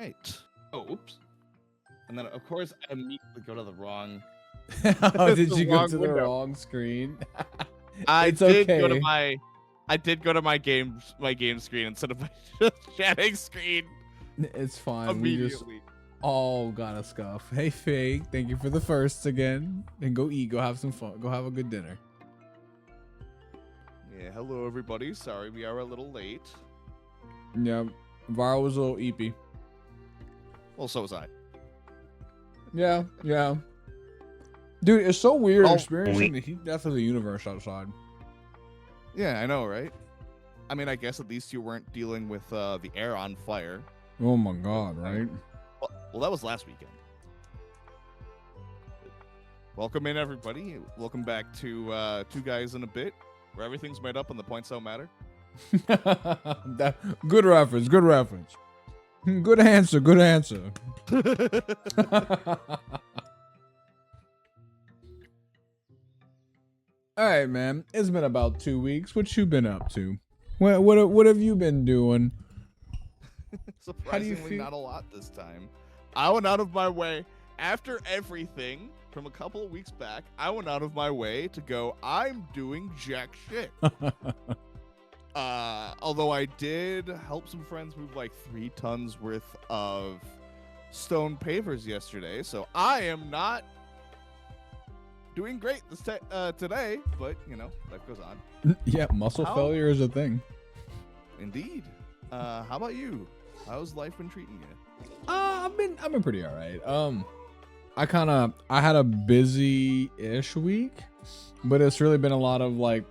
right. Oh, oops. And then, of course, I immediately go to the wrong. Oh, did The you go wrong to the window. wrong screen? I It's did go to okay. my game screen instead of my chatting screen It's fine. We just immediately. all got a scuff. Hey, Fake, thank you for the firsts again. And go eat. Go have some fun. Go have a good dinner. Yeah, hello everybody. Sorry we are a little late. Yeah, Varo was a little eepy. Well, so was I. Yeah. Dude, it's so weird Oh, experiencing the heat death of the universe outside. Yeah, I know, right? I mean, I guess at least you weren't dealing with the air on fire. Oh my god, right? Well, that was last weekend. Welcome in, everybody. Welcome back to Two Guys in a Bit, where everything's made up and the points don't matter. Good reference. Good reference. Good answer. Good answer. All right, man. It's been about 2 weeks. What you been up to? What have you been doing? Surprisingly, feel? not a lot this time. I went out of my way after everything from a couple of weeks back. I went out of my way to go. I'm doing jack shit. Although I did help some friends move like 3 tons worth of stone pavers yesterday, so I am not doing great today. But you know, life goes on. Yeah, muscle failure is a thing. Indeed. How about you? How's life been treating you? I've been pretty all right. I had a busy-ish week, but it's really been a lot of like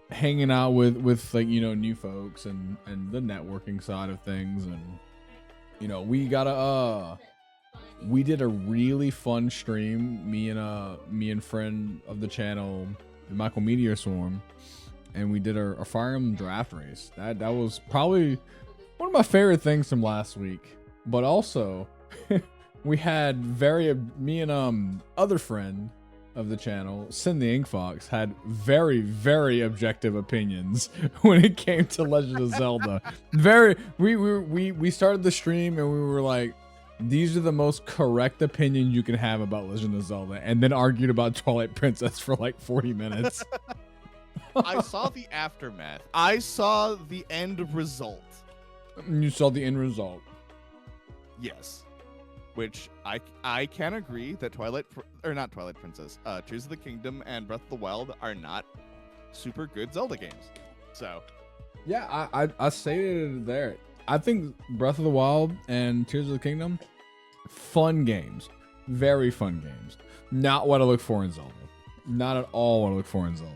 hanging out with like, you know, new folks and the networking side of things. And you know, we did a really fun stream, me and friend of the channel, Michael Meteor Swarm, and we did a Fire Emblem draft race. That was probably one of my favorite things from last week. But also we had me and other friend of the channel, Sin the Ink Fox, had very, very objective opinions when it came to Legend of Zelda. We started the stream and we were like, these are the most correct opinions you can have about Legend of Zelda, and then argued about Twilight Princess for like 40 minutes. I saw the aftermath. I saw the end result. You saw the end result. Yes. Which I can agree that not Twilight Princess, Tears of the Kingdom and Breath of the Wild are not super good Zelda games. So yeah, I stated it there. I think Breath of the Wild and Tears of the Kingdom, fun games, very fun games. Not what I look for in Zelda. Not at all what I look for in Zelda.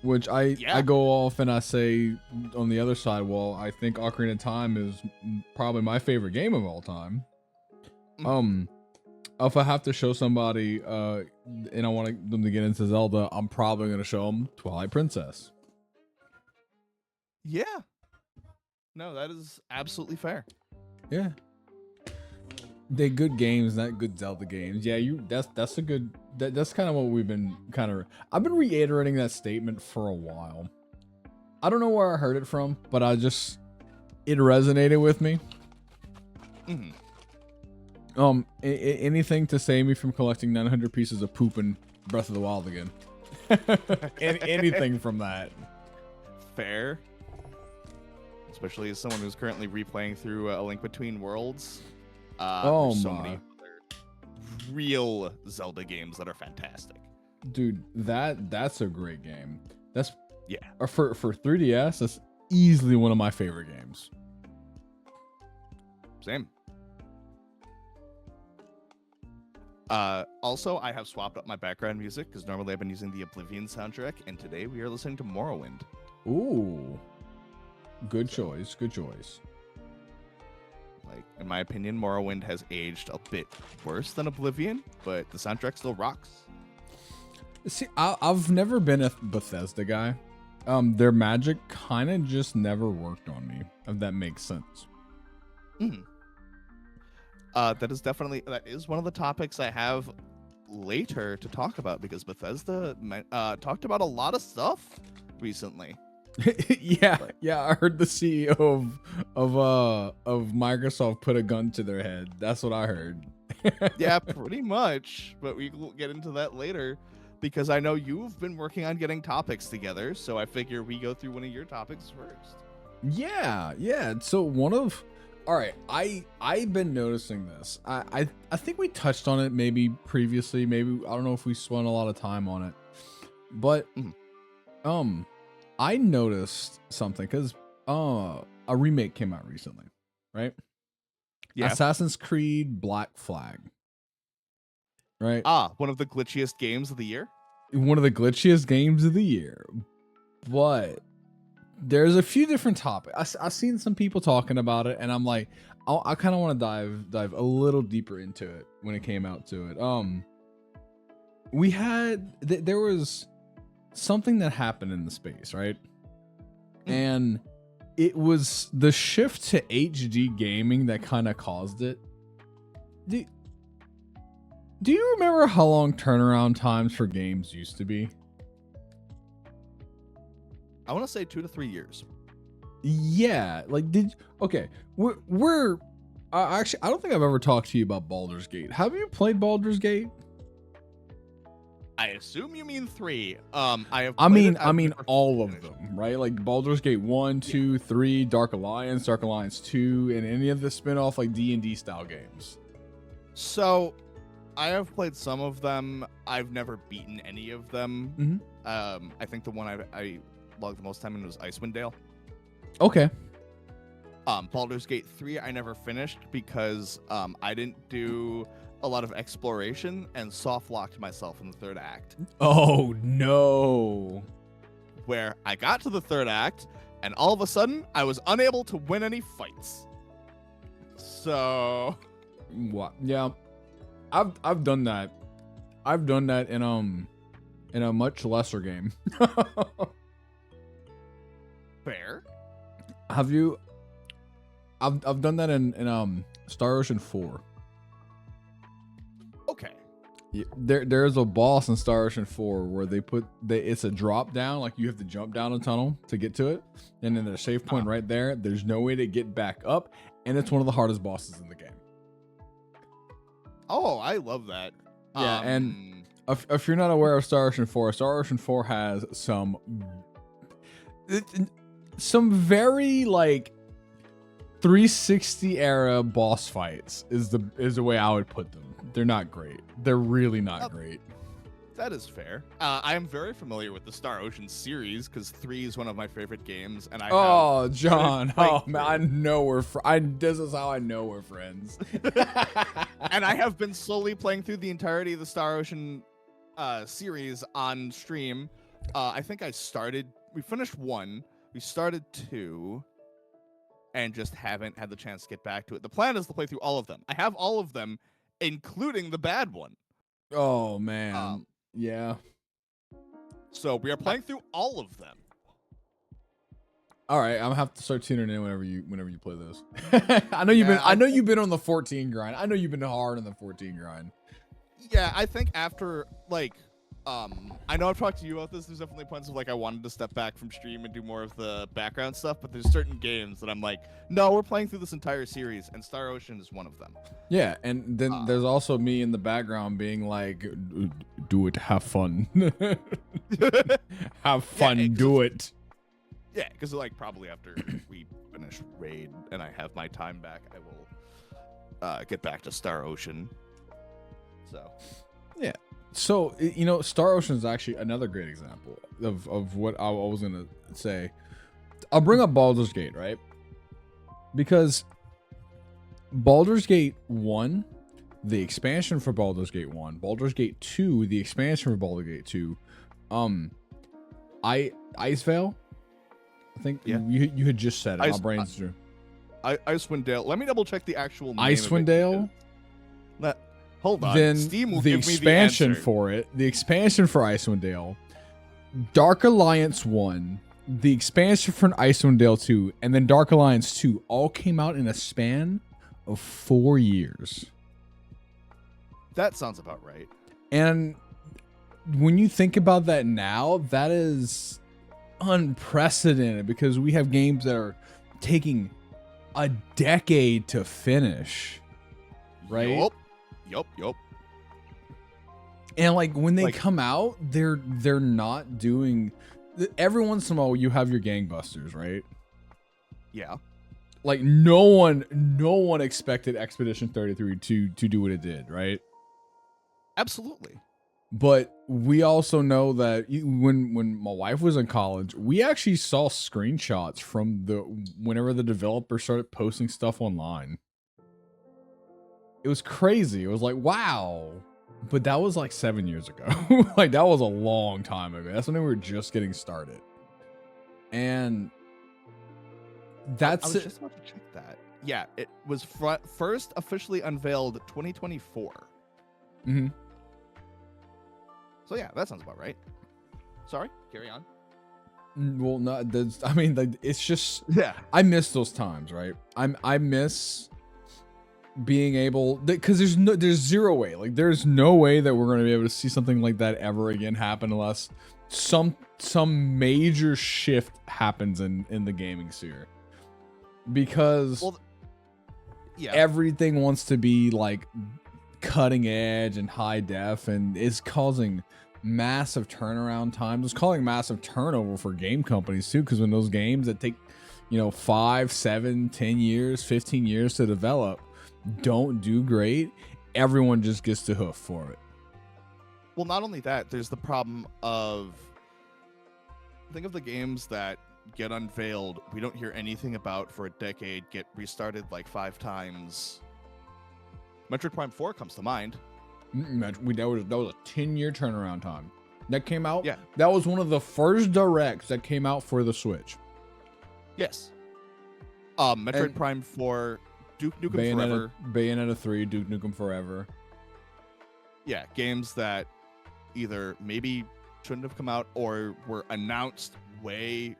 Which I go off and I say on the other side, well, I think Ocarina of Time is probably my favorite game of all time. If I have to show somebody and I want them to get into Zelda, I'm probably going to show them Twilight Princess. Yeah. No, that is absolutely fair. Yeah. They're good games, not good Zelda games. Yeah, that's a good that's kind of what we've been I've been reiterating that statement for a while. I don't know where I heard it from, but it resonated with me. Mm-hmm. Anything to save me from collecting 900 pieces of poop in Breath of the Wild again. Anything from that. Fair. Especially as someone who's currently replaying through A Link Between Worlds. There's so many other real Zelda games that are fantastic. Dude, that's a great game. Yeah. For 3DS, that's easily one of my favorite games. Same. Also, I have swapped up my background music because normally I've been using the Oblivion soundtrack, and today we are listening to Morrowind. Ooh. Good choice. Good choice. Like, in my opinion, Morrowind has aged a bit worse than Oblivion, but the soundtrack still rocks. See, I've never been a Bethesda guy. Their magic kind of just never worked on me, if that makes sense. Mm-hmm. That is one of the topics I have later to talk about, because Bethesda talked about a lot of stuff recently. Yeah, Like- yeah. I heard the CEO of Microsoft put a gun to their head. That's what I heard. Yeah, pretty much. But we will get into that later because I know you've been working on getting topics together. So I figure we go through one of your topics first. Yeah, yeah. So all right. I've been noticing this. I think we touched on it maybe previously. Maybe I don't know if we spent a lot of time on it, but Mhm. I noticed something because a remake came out recently, right? Yeah. Assassin's Creed Black Flag, right? One of the glitchiest games of the year. One of the glitchiest games of the year, but there's a few different topics. I've seen some people talking about it, and I'm like, I kind of want to dive a little deeper into it when it came out to it. We had there was something that happened in the space, right? And it was the shift to HD gaming that kind of caused it. Do you remember how long turnaround times for games used to be? I want to say 2 to 3 years. Yeah, like okay, we're actually I don't think I've ever talked to you about Baldur's Gate. Have you played Baldur's Gate? I assume you mean 3. I have. I played it, mean I've never all of finished it. them, right? Like Baldur's Gate 1, 2, 3, Dark Alliance, Dark Alliance 2, and any of the spin-off like D&D style games. So, I have played some of them. I've never beaten any of them. I think the one I logged the most time in was Icewind Dale. Okay. Baldur's Gate 3 I never finished because I didn't do a lot of exploration and soft locked myself in the third act, Oh no. where I got to the third act and all of a sudden I was unable to win any fights. So What? Yeah. I've done that. I've done that in a much lesser game. fair. Have you? I've done that in Star Ocean 4. Okay. Yeah, there's a boss in Star Ocean 4 where it's a drop down, like you have to jump down a tunnel to get to it, and then there's a save point right there. There's no way to get back up, and it's one of the hardest bosses in the game. Oh, I love that. Yeah, and if you're not aware of Star Ocean 4, Star Ocean 4 has some very like 360 era boss fights is the way I would put them. They're not great. They're really not great. That is fair. I am very familiar with the Star Ocean series because 3 is one of my favorite games, and Oh, John. Oh played man, I know this is how I know we're friends. and I have been slowly playing through the entirety of the Star Ocean series on stream. I think we finished 1, we started 2, and just haven't had the chance to get back to it. The plan is to play through all of them. I have all of them, including the bad one. Oh man. Yeah. So we are playing through all of them. All right, I'm gonna have to start tuning in whenever you play this. I know you've been on the 14 grind. I know you've been hard on the 14 grind. Yeah, I think after I know I've talked to you about this. There's definitely points of like I wanted to step back from stream and do more of the background stuff, but there's certain games that I'm like, no, we're playing through this entire series, and Star Ocean is one of them. Yeah, and then there's also me in the background being like, do it, have fun. Have fun, do it. Yeah, because like probably after we finish Raid and I have my time back, I will get back to Star Ocean. So yeah. So, Star Ocean is actually another great example of what I was going to say. I'll bring up Baldur's Gate, right? Because Baldur's Gate 1, the expansion for Baldur's Gate 1, Baldur's Gate 2, the expansion for Baldur's Gate 2, Icevale, I think you had just said it. My brain's true. Icewind Dale. Let me double check the actual name Icewind Dale? Hold on. Then Steam will the give expansion me the answer. for it, the expansion for Icewind Dale, Dark Alliance 1, the expansion for Icewind Dale 2, and then Dark Alliance 2 all came out in a span of 4 years. That sounds about right. And when you think about that now, that is unprecedented because we have games that are taking a decade to finish, right? Yup. And like when they Like- come out, they're not doing. Every once in a while, you have your gangbusters, right? Yeah. Like no one expected Expedition 33 to do what it did, right? Absolutely. But we also know that when my wife was in college, we actually saw screenshots from whenever the developer started posting stuff online. It was crazy. It was like, wow. But that was like 7 years ago. Like that was a long time ago. That's when we were just getting started. And I that's was just about to check that. Yeah, it was first officially unveiled 2024. Mhm. So yeah, that sounds about right. Sorry, carry on. Well, not that's, I mean, like, it's just Yeah. I miss those times, right? I miss being able because there's zero way, like there's no way that we're gonna be able to see something like that ever again happen unless some major shift happens in the gaming sphere. Because Well, yeah. everything wants to be like cutting edge and high def, and it's causing massive turnaround times. It's causing massive turnover for game companies too, because when those games that take 5, 7, 10 years, 15 years to develop don't do great, everyone just gets the hoof for it. Well, not only that, there's the problem of think of the games that get unveiled, we don't hear anything about for a decade, get restarted like 5 times. Metroid Prime 4 comes to mind. That was a 10-year turnaround time. That came out. Yeah. That was one of the first directs that came out for the Switch. Yes. Metroid And- Prime 4, Duke Nukem Forever. Bayonetta 3, Duke Nukem Forever. Yeah, games that either maybe shouldn't have come out or were announced way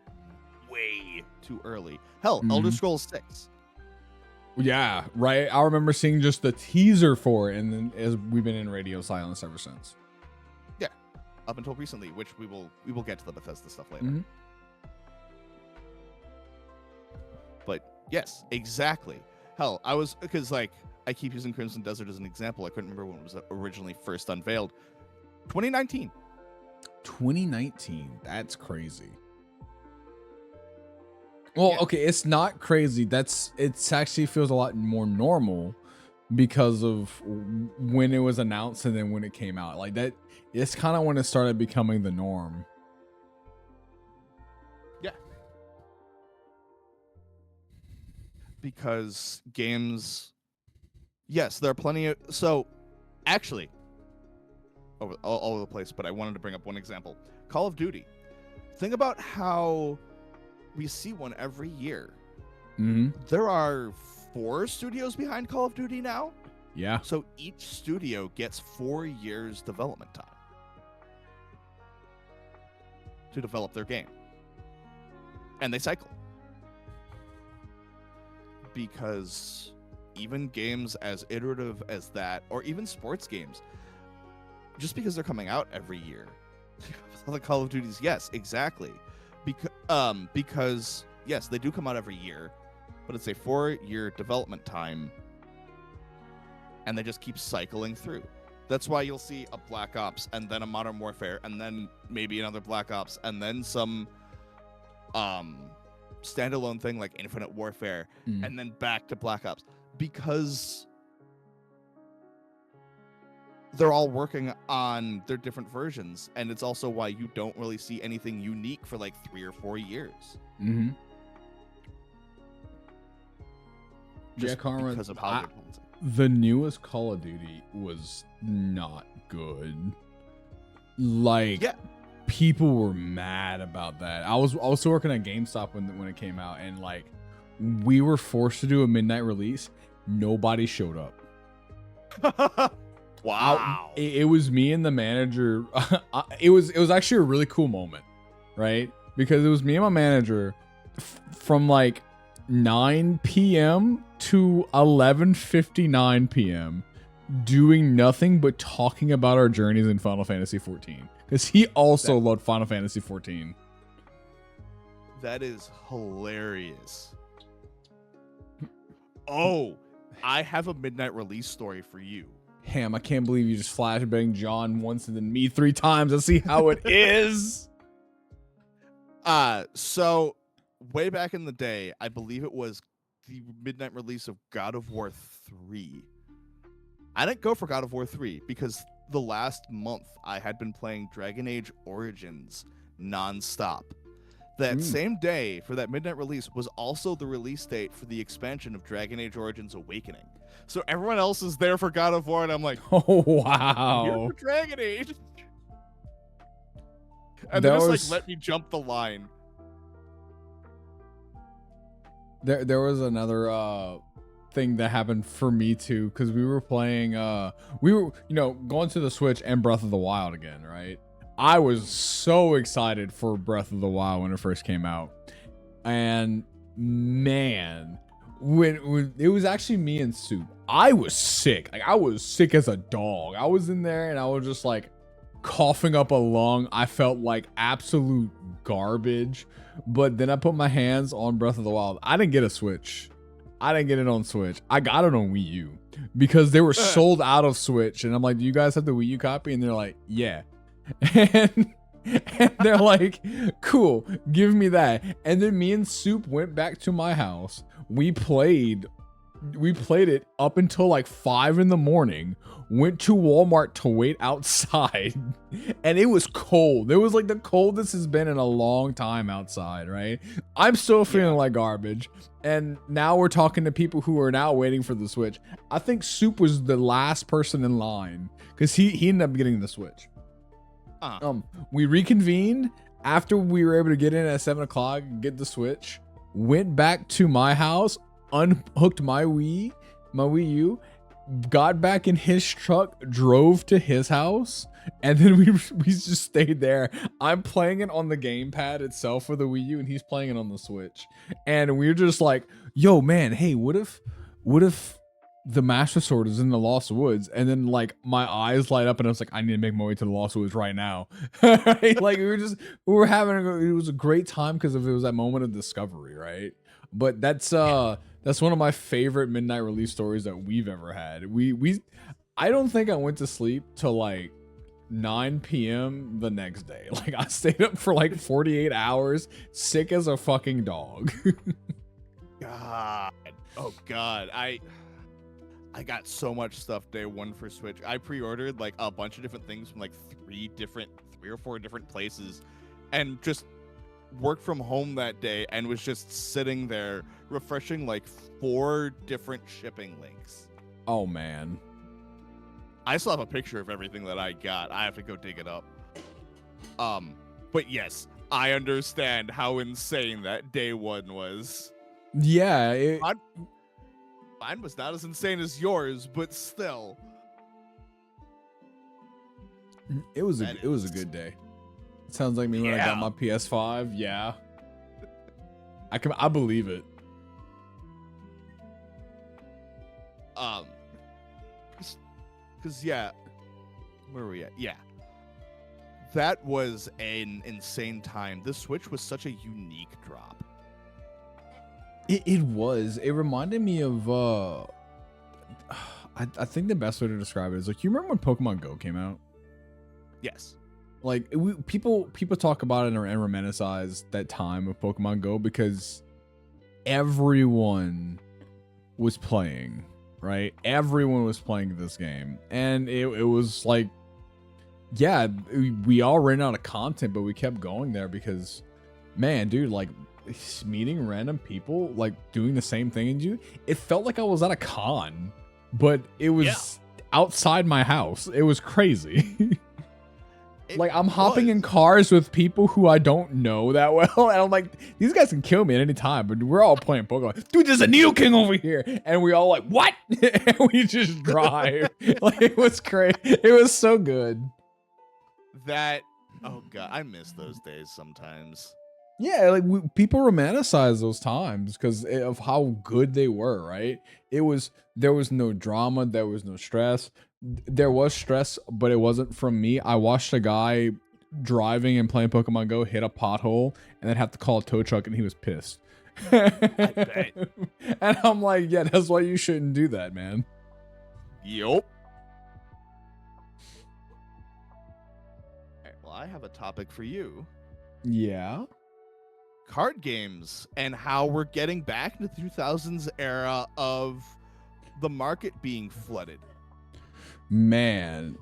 too early. Hell, Elder Mhm. Scrolls 6. Yeah, right. I remember seeing just the teaser for it, and then as we've been in radio silence ever since. Up until recently, which we will get to the Bethesda stuff later. Mhm. But yes, exactly. Hell, because like I keep using Crimson Desert as an example. I couldn't remember when it was originally first unveiled. 2019. 2019. That's crazy. Well, Yeah. okay, it's not crazy. It's actually feels a lot more normal because of when it was announced and then when it came out. Like that, it's kind of when it started becoming the norm. Because games, yes, there are plenty of. So, actually, all over the place. But I wanted to bring up one example: Call of Duty. Think about how we see one every year. Mm-hmm. There are 4 studios behind Call of Duty now, Yeah. so each studio gets 4 years development time to develop their game, and they cycle. Because even games as iterative as that, or even sports games, just because they're coming out every year, the Call of Duties, yes, exactly, because yes, they do come out every year, but it's a 4-year development time, and they just keep cycling through. That's why you'll see a Black Ops, and then a Modern Warfare, and then maybe another Black Ops, and then some standalone thing like Infinite Warfare, and then back to Black Ops, because they're all working on their different versions, and it's also why you don't really see anything unique for like 3 or 4 years. Mm-hmm. Just Yeah, Conrad, because of how they're balancing. the newest Call of Duty was not good. Like, Yeah. people were mad about that. I was also working at GameStop when it came out, and like we were forced to do a midnight release. Nobody showed up. Wow. It was me and the manager. It was actually a really cool moment, right? Because it was me and my manager from like 9 p.m. to 11:59 p.m. doing nothing but talking about our journeys in Final Fantasy 14. Because he also loved Final Fantasy 14. That is hilarious. Oh, I have a midnight release story for you. Ham, I can't believe you just flashbanged John once and then me 3 times. Let's see how it is. So way back in the day, I believe it was the midnight release of God of War 3. I didn't go for God of War 3 because the last month I had been playing Dragon Age Origins nonstop. That same day for that midnight release was also the release date for the expansion of Dragon Age Origins Awakening. So everyone else is there for God of War, and I'm like, oh, I'm wow. here for Dragon Age. And they just like let me jump the line. There was another thing that happened for me too, because we were playing we were, you know, going to the Switch and Breath of the Wild again, right? I was so excited for Breath of the Wild when it first came out. And man, when it was actually me and Soup, I was sick. Like I was sick as a dog. I was in there and I was just like coughing up a lung. I felt like absolute garbage. But then I put my hands on Breath of the Wild. I didn't get a Switch. I didn't get it on Switch. I got it on Wii U because they were sold out of Switch. And I'm like, do you guys have the Wii U copy? And they're like, yeah. And they're like, cool, give me that. And then me and Soup went back to my house. We played it up until like 5 in the morning. Went to Walmart to wait outside, and it was cold. It was like the coldest it's been in a long time outside, right? I'm still feeling like garbage. And now we're talking to people who are now waiting for the Switch. I think Soup was the last person in line because he ended up getting the Switch. We reconvened after we were able to get in at 7 o'clock, get the Switch, went back to my house, unhooked my Wii U, got back in his truck, drove to his house, and then we just stayed there. I'm playing it on the gamepad itself for the Wii U, and he's playing it on the Switch. And we're just like, yo, man, hey, what if the Master Sword is in the Lost Woods? And then like my eyes light up and I was like, I need to make my way to the Lost Woods right now. Right? Like it was a great time because it was that moment of discovery, right? But that's one of my favorite midnight release stories that we've ever had. I don't think I went to sleep till like 9 p.m. the next day. Like I stayed up for like 48 hours, sick as a fucking dog. God. Oh God. I got so much stuff day one for Switch. I pre-ordered like a bunch of different things from like 3 or 4 different places and just worked from home that day and was just sitting there refreshing like 4 different shipping links. Oh man. I still have a picture of everything that I got. I have to go dig it up. But yes, I understand how insane that day one was. Yeah, Mine was not as insane as yours, but still. It was a good day. It sounds like me when I got my PS5. Yeah. I believe it. Cause yeah, where were we at? Yeah. That was an insane time. The Switch was such a unique drop. It was. It reminded me of I think the best way to describe it is like, you remember when Pokemon Go came out? Yes. Like people talk about it and romanticize that time of Pokemon Go because everyone was playing, right? Everyone was playing this game, and it was like, yeah, we all ran out of content, but we kept going there because, man, dude, like meeting random people like doing the same thing as you, it felt like I was at a con, but it was outside my house. It was crazy. Like I'm hopping in cars with people who I don't know that well, and I'm like, these guys can kill me at any time, but we're all playing Pokemon. Dude, there's a Nidoking over here, and we all like, what? And we just drive. Like it was crazy. It was so good. Oh god, I miss those days sometimes. Yeah, like people romanticize those times because of how good they were, right? There was no drama, there was no stress. There was stress, but it wasn't from me. I watched a guy driving and playing Pokemon Go, hit a pothole, and then have to call a tow truck, and he was pissed. And I'm like, yeah, that's why you shouldn't do that, man. Yup. Alright, well, I have a topic for you. Yeah. Card games and how we're getting back into the 2000s era of the market being flooded. Man,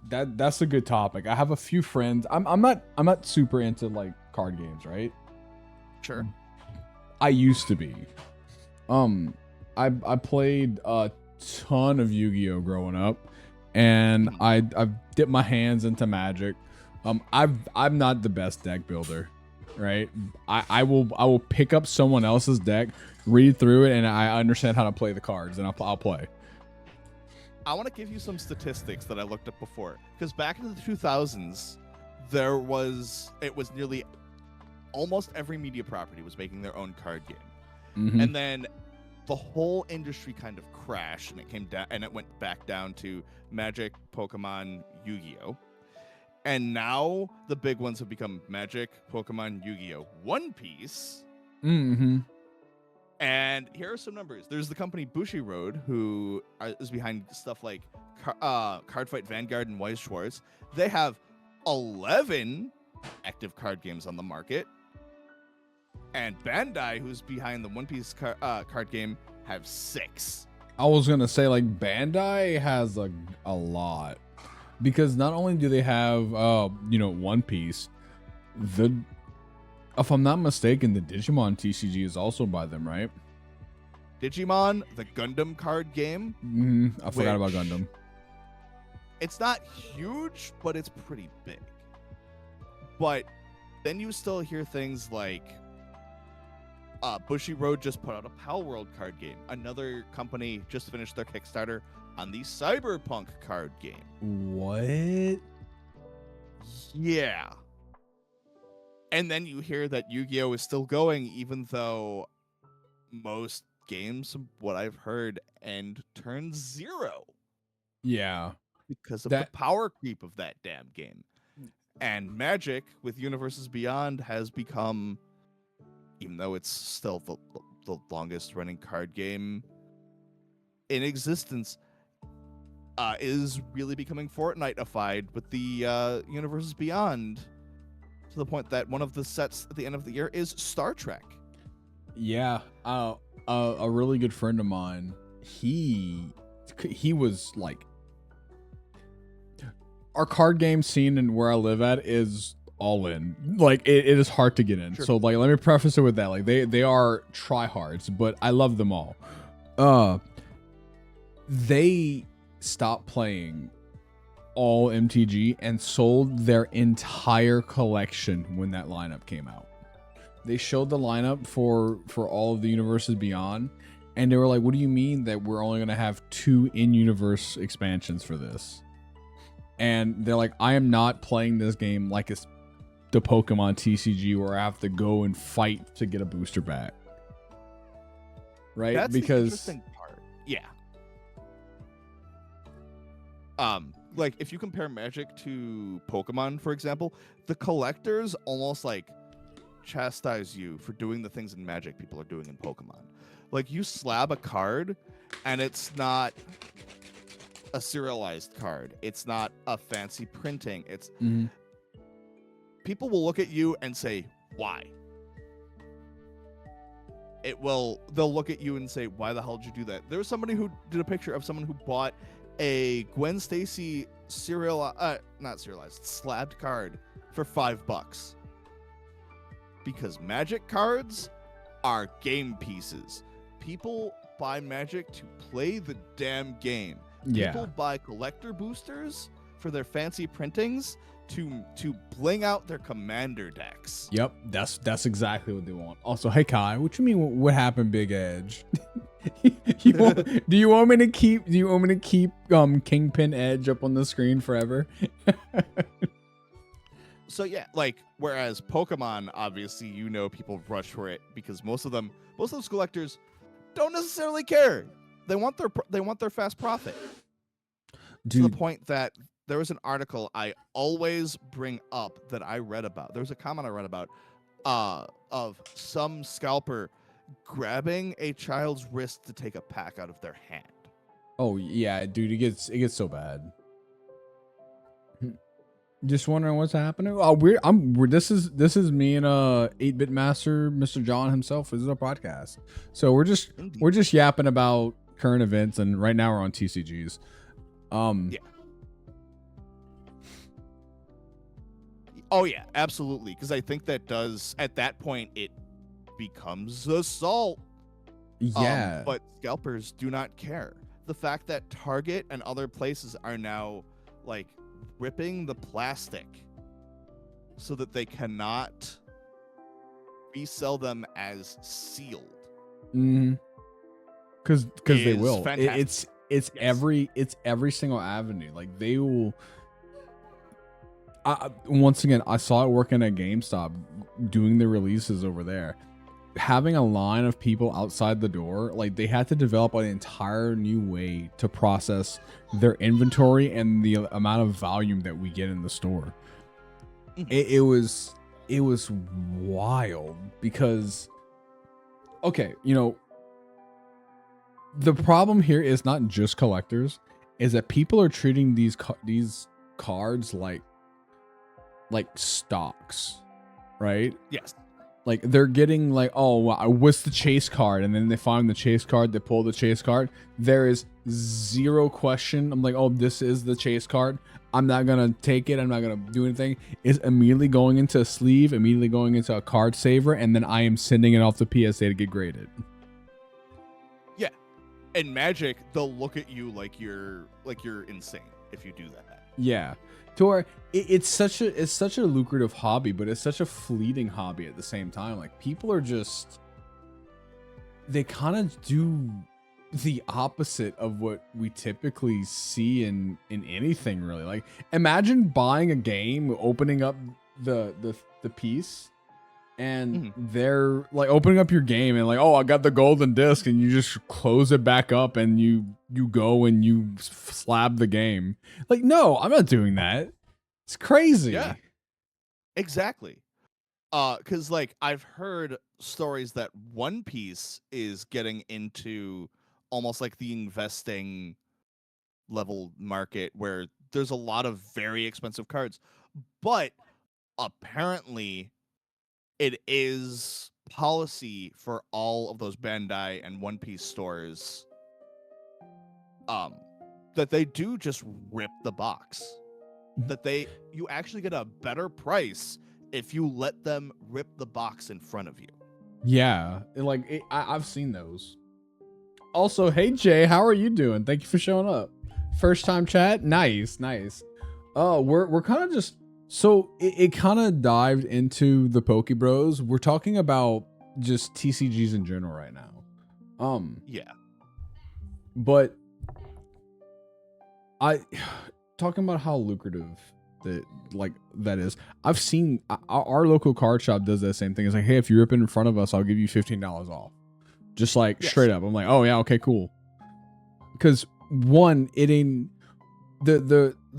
that's a good topic. I have a few friends. I'm not super into like card games, right? Sure. I used to be. I played a ton of Yu-Gi-Oh growing up, and I've dipped my hands into Magic. I'm not the best deck builder, right? I will pick up someone else's deck, read through it, and I understand how to play the cards, and I'll play. I want to give you some statistics that I looked up before, because back in the 2000s, it was nearly almost every media property was making their own card game. Mm-hmm. And then the whole industry kind of crashed, and it came down, and it went back down to Magic, Pokemon, Yu-Gi-Oh. And now the big ones have become Magic, Pokemon, Yu-Gi-Oh, One Piece. Mm-hmm. And here are some numbers. There's the company Bushiroad, who is behind stuff like Cardfight Vanguard and Weiss Schwarz. They have 11 active card games on the market. And Bandai, who's behind the One Piece card game, have 6. I was gonna say, like, Bandai has a lot, because not only do they have One Piece, if I'm not mistaken, the Digimon TCG is also by them, right? Digimon, the Gundam card game. I forgot about Gundam. It's not huge, but it's pretty big. But then you still hear things like Bushiroad just put out a Pal World card game. Another company just finished their Kickstarter on the Cyberpunk card game. What? Yeah. And then you hear that Yu-Gi-Oh is still going, even though most games, from what I've heard, end turn 0. Yeah. Because of the power creep of that damn game. And Magic with Universes Beyond has become, even though it's still the longest running card game in existence, is really becoming Fortnite-ified with the Universes Beyond, to the point that one of the sets at the end of the year is Star Trek. Yeah. A really good friend of mine, he was like, our card game scene and where I live at is all in. Like, it is hard to get in. Sure. So, like, let me preface it with that. Like, they are tryhards, but I love them all. They stopped playing all MTG and sold their entire collection when that lineup came out. They showed the lineup for all of the Universes Beyond, and they were like, what do you mean that we're only going to have 2 in-universe expansions for this? And they're like, I am not playing this game like it's the Pokemon TCG where I have to go and fight to get a booster back. Right? That's because the interesting part. Yeah. Like, if you compare Magic to Pokemon, for example, the collectors almost like chastise you for doing the things in Magic people are doing in Pokemon. Like, you slab a card and it's not a serialized card. It's not a fancy printing. It's people will look at you and say, why? They'll look at you and say, why the hell did you do that? There was somebody who did a picture of someone who bought a Gwen Stacy not serialized, slabbed card for $5. Because Magic cards are game pieces. People buy Magic to play the damn game. People buy collector boosters for their fancy printings to bling out their commander decks. Yep, that's exactly what they want. Also, hey Kai, what you mean? What happened, Big Edge? Do you want me to keep Kingpin Edge up on the screen forever? So yeah, like, whereas Pokemon, obviously, people rush for it because most of those collectors don't necessarily care. They want their fast profit. Dude. To the point that there was an article I always bring up that I read about. There was a comment I read about of some scalper grabbing a child's wrist to take a pack out of their hand. Oh yeah, dude, it gets so bad. Just wondering what's happening. Oh, this is me and 8-bit master, Mr. John himself. This is our podcast. So Indeed. we're just yapping about current events, and right now we're on TCGs. Yeah. Oh yeah, absolutely. Because I think that does at that point it becomes assault. Yeah. But scalpers do not care. The fact that Target and other places are now like ripping the plastic so that they cannot resell them as sealed. Because they Is will. fantastic. It's Yes. every single avenue. Like they will. Once again, I saw it working at GameStop, doing the releases over there. Having a line of people outside the door, like they had to develop an entire new way to process their inventory and the amount of volume that we get in the store. Mhm. It was wild because, okay, you know, the problem here is not just collectors, is that people are treating these cards like stocks, right? Yes. Like they're getting like, oh, what's the chase card? And then they find the chase card, they pull the chase card. There is zero question. I'm like, oh, this is the chase card. I'm not gonna take it. I'm not gonna do anything. It's immediately going into a sleeve, immediately going into a card saver, and then I am sending it off to PSA to get graded. Yeah. In Magic, they'll look at you like you're insane if you do that. Yeah. To where it's such a lucrative hobby, but it's such a fleeting hobby at the same time. Like people are just, they kind of do the opposite of what we typically see in anything really. Like imagine buying a game, opening up the piece, and they're like opening up your game and like, oh, I got the golden disc, and you just close it back up and you go and you slab the game. Like, no, I'm not doing that. It's crazy. Yeah. Exactly. Because like I've heard stories that One Piece is getting into almost like the investing level market where there's a lot of very expensive cards, but apparently it is policy for all of those Bandai and One Piece stores that they do just rip the box. That you actually get a better price if you let them rip the box in front of you. Yeah, I've seen those. Also, hey Jay, how are you doing? Thank you for showing up. First time chat, nice. Oh, we're kind of just, so it kind of dived into the Poke Bros. We're talking about just TCGs in general right now. Yeah. But talking about how lucrative that is. I've seen our local card shop does that same thing. It's like, hey, if you rip it in front of us, I'll give you $15 off. Just like straight up. I'm like, oh yeah, okay, cool. Because one, it ain't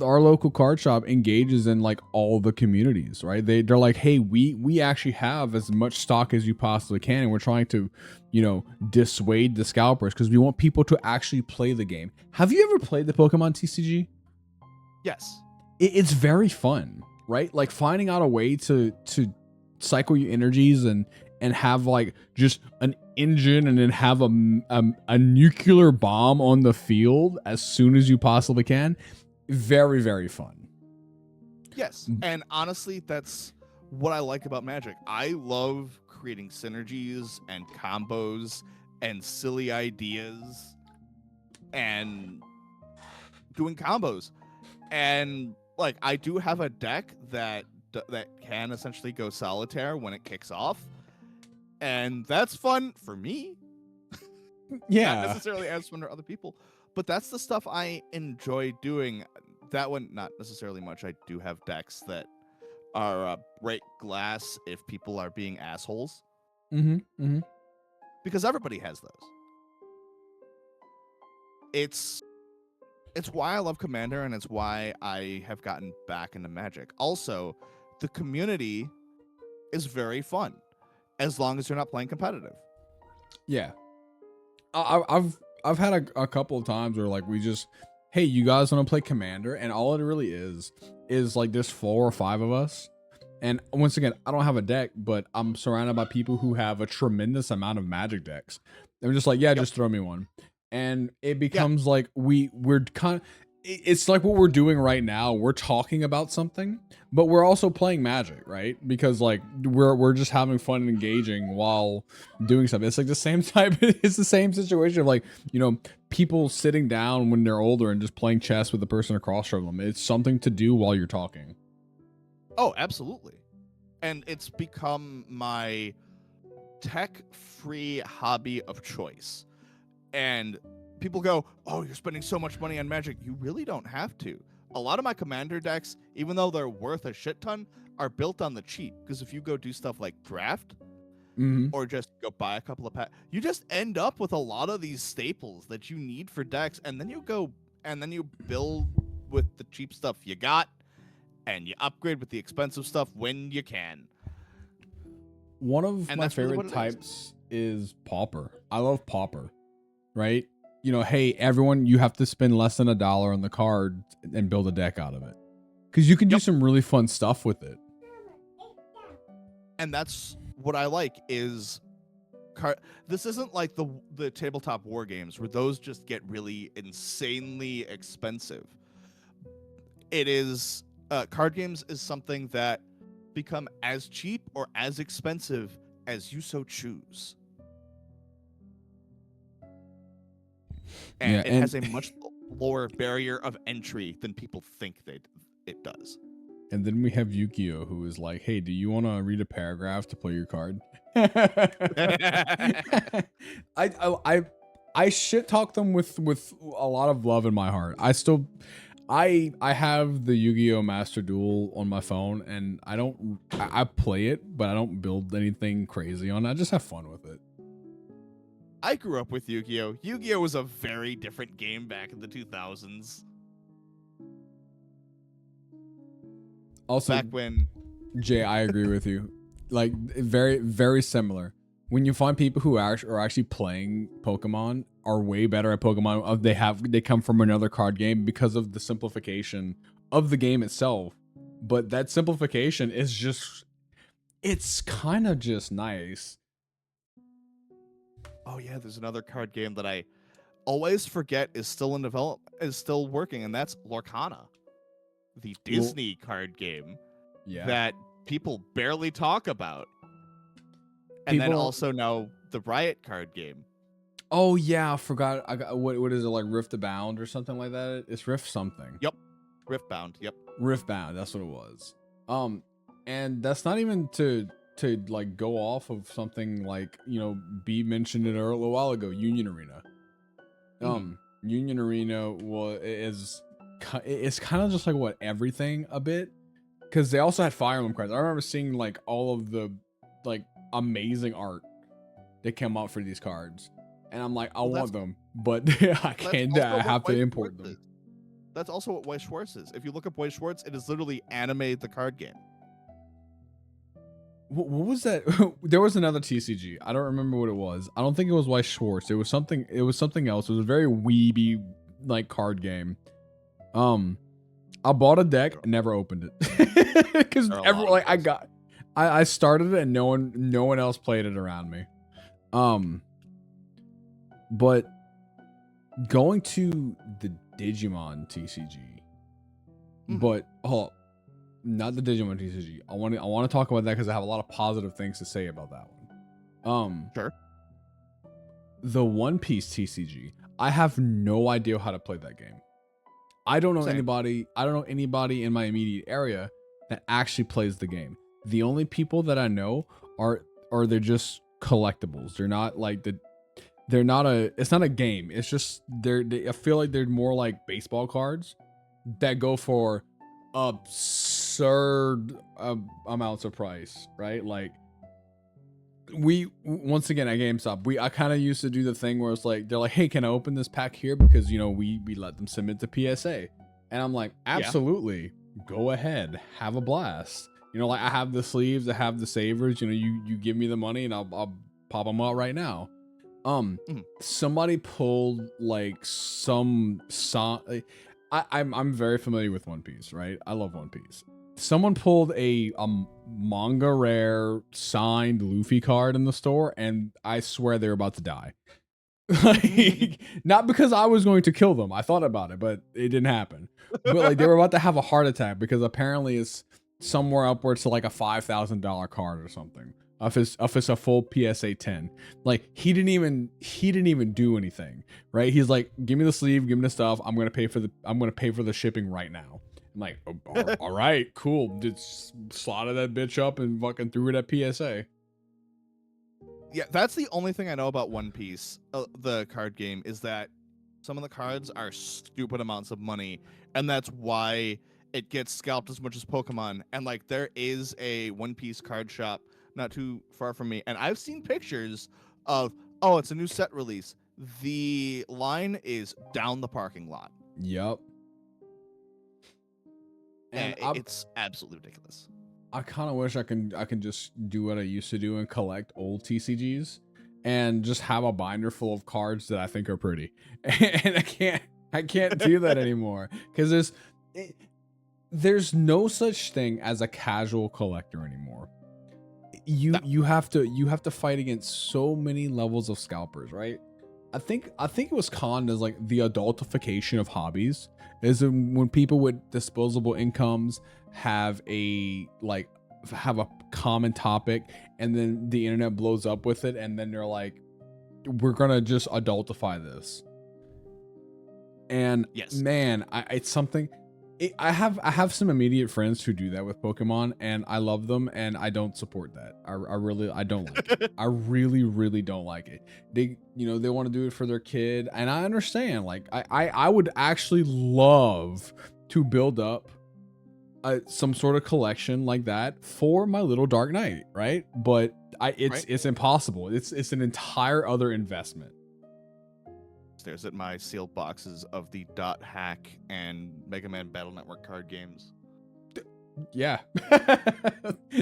our local card shop engages in like all the communities, right? They're like, hey, we actually have as much stock as you possibly can, and we're trying to, you know, dissuade the scalpers because we want people to actually play the game. Have you ever played the Pokemon TCG? Yes. It's very fun, right? Like finding out a way to cycle your energies and have like just an engine and then have a nuclear bomb on the field as soon as you possibly can. Very, very fun. Yes. And honestly, that's what I like about Magic. I love creating synergies and combos and silly ideas and doing combos. And like I do have a deck that can essentially go solitaire when it kicks off. And that's fun for me. Yeah. Not necessarily as fun for other people, but that's the stuff I enjoy doing. That one, not necessarily much. I do have decks that are break glass if people are being assholes. Because everybody has those. it's why I love Commander, and it's why I have gotten back into Magic. Also, the community is very fun as long as you're not playing competitive. Yeah, I've had a couple of times where like we just, hey, you guys want to play Commander, and all it really is like there's 4 or 5 of us. And once again, I don't have a deck, but I'm surrounded by people who have a tremendous amount of Magic decks. They're just like, yeah, just throw me one. And it becomes like we're kind of, it's like what we're doing right now. We're talking about something, but we're also playing Magic, right? Because like we're just having fun and engaging while doing something. It's like the same type. It's the same situation of like, you know, people sitting down when they're older and just playing chess with the person across from them. It's something to do while you're talking. Oh, absolutely. And it's become my tech-free hobby of choice. And people go, oh, you're spending so much money on Magic. You really don't have to. A lot of my Commander decks, even though they're worth a shit ton, are built on the cheap. Because if you go do stuff like draft, or just go buy a couple of packs, you just end up with a lot of these staples that you need for decks. And then you build with the cheap stuff you got, and you upgrade with the expensive stuff when you can. One of my favorite types is Pauper. I love Pauper, right? You know, hey, everyone, you have to spend less than $1 on the card and build a deck out of it. Because you can do some really fun stuff with it. And that's what I like is this isn't like the tabletop war games where those just get really insanely expensive. It is card games is something that become as cheap or as expensive as you so choose. And it has a much lower barrier of entry than people think it does. And then we have Yu-Gi-Oh, who is like, hey, do you want to read a paragraph to play your card? I shit talk them with a lot of love in my heart. I have the Yu-Gi-Oh Master Duel on my phone, and I play it, but I don't build anything crazy on it. I just have fun with it. I grew up with Yu-Gi-Oh. Yu-Gi-Oh was a very different game back in the 2000s. Also, back when Jay, I agree with you. Like very, very similar. When you find people who are actually playing Pokemon are way better at Pokemon. They come from another card game because of the simplification of the game itself. But that simplification is just, it's kind of just nice. Oh yeah, there's another card game that I always forget is still in development, is still working, and that's Lorcana, the Disney card game that people barely talk about. And then also now the Riot card game. Oh yeah, I forgot. I got what is it, like Rift-Bound or something like that? It's Rift something. Yep. Rift-Bound. Yep. Rift-Bound, that's what it was. And that's not even to like go off of something like, you know, B mentioned it a little while ago, Union Arena. Union Arena it's kind of just like what everything a bit, because they also had Fire Emblem cards. I remember seeing like all of the like amazing art that came out for these cards, and I'm like, I want them, but I can't. I have to import them. That's also what Weiss Schwarz is. If you look up Weiss Schwarz, it is literally Anime the card game. What was that? There was another TCG. I don't remember what it was. I don't think it was Weiss Schwarz. It was something else. It was a very weeby like card game. I bought a deck, never opened it because everyone like I started it and no one else played it around me. But going to the Digimon TCG, but not the Digimon TCG. I want to talk about that because I have a lot of positive things to say about that one. Sure. The One Piece TCG. I have no idea how to play that game. I don't know anybody. I don't know anybody in my immediate area that actually plays the game. The only people that I know are they're just collectibles. They're not like it's not a game. It's just I feel like they're more like baseball cards that go for absurd amounts of price, right? Like we once again at GameStop, I kind of used to do the thing where it's like they're like, hey, can I open this pack here, because we let them submit the PSA, and I'm like, absolutely, go ahead, have a blast. Like I have the sleeves, I have the savers. You give me the money and I'll pop them out right now. Somebody pulled like some song. I'm very familiar with One Piece, right? I love One Piece. Someone pulled a manga rare signed Luffy card in the store, and I swear they're about to die. Like, not because I was going to kill them. I thought about it, but it didn't happen. But like they were about to have a heart attack because apparently it's somewhere upwards to like a $5,000 card or something. If it's a full PSA 10, like he didn't even do anything, right? He's like, give me the sleeve, give me the stuff. I'm gonna pay for the shipping right now. I'm like, oh, all right, cool. Just slotted that bitch up and fucking threw it at PSA. Yeah, that's the only thing I know about One Piece, the card game, is that some of the cards are stupid amounts of money, and that's why it gets scalped as much as Pokemon. And like, there is a One Piece card shop not too far from me, and I've seen pictures of, oh, it's a new set release. The line is down the parking lot. Yep. And it's absolutely ridiculous. I kind of wish I can just do what I used to do and collect old TCGs and just have a binder full of cards that I think are pretty. And I can't do that anymore because there's no such thing as a casual collector anymore. You have to fight against so many levels of scalpers, right? I think it was conned as like the adultification of hobbies, is when people with disposable incomes have a common topic, and then the internet blows up with it, and then they're like, we're gonna just adultify this. And yes, man, it's something. I have some immediate friends who do that with Pokemon, and I love them, and I don't support that. I don't like it. I really don't like it. They want to do it for their kid, and I understand. Like I would actually love to build up some sort of collection like that for my little Dark Knight, right? But it's impossible. It's an entire other investment. Stares at my sealed boxes of the Dot Hack and Mega Man Battle Network card games. Yeah.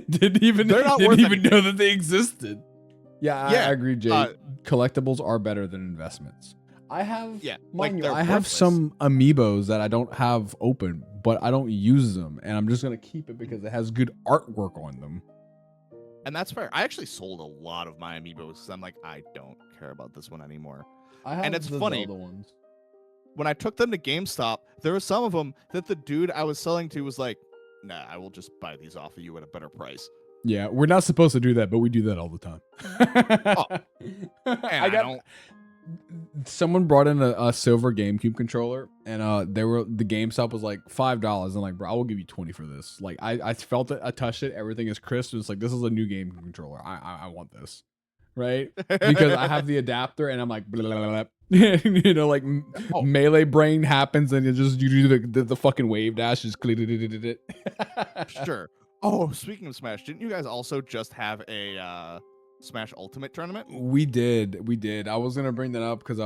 didn't even know that they existed. Yeah, I agree, Jay. Collectibles are better than investments. I have I have some amiibos that I don't have open, but I don't use them, and I'm just gonna keep it because it has good artwork on them. And that's fair. I actually sold a lot of my amiibos because I'm like, I don't care about this one anymore. And it's funny, ones. When I took them to GameStop, there were some of them that the dude I was selling to was like, nah, I will just buy these off of you at a better price. Yeah, we're not supposed to do that, but we do that all the time. Someone brought in a silver GameCube controller, and the GameStop was like $5. And like, bro, I will give you 20 for this. Like, I felt it, I touched it, everything is crisp. It's like, this is a new game controller. I want this. Right, because I have the adapter, and I'm like, blah, blah, blah. Like melee brain happens, and you do the fucking wave dash, just sure. Oh, speaking of Smash, didn't you guys also just have a Smash Ultimate tournament? We did. I was gonna bring that up because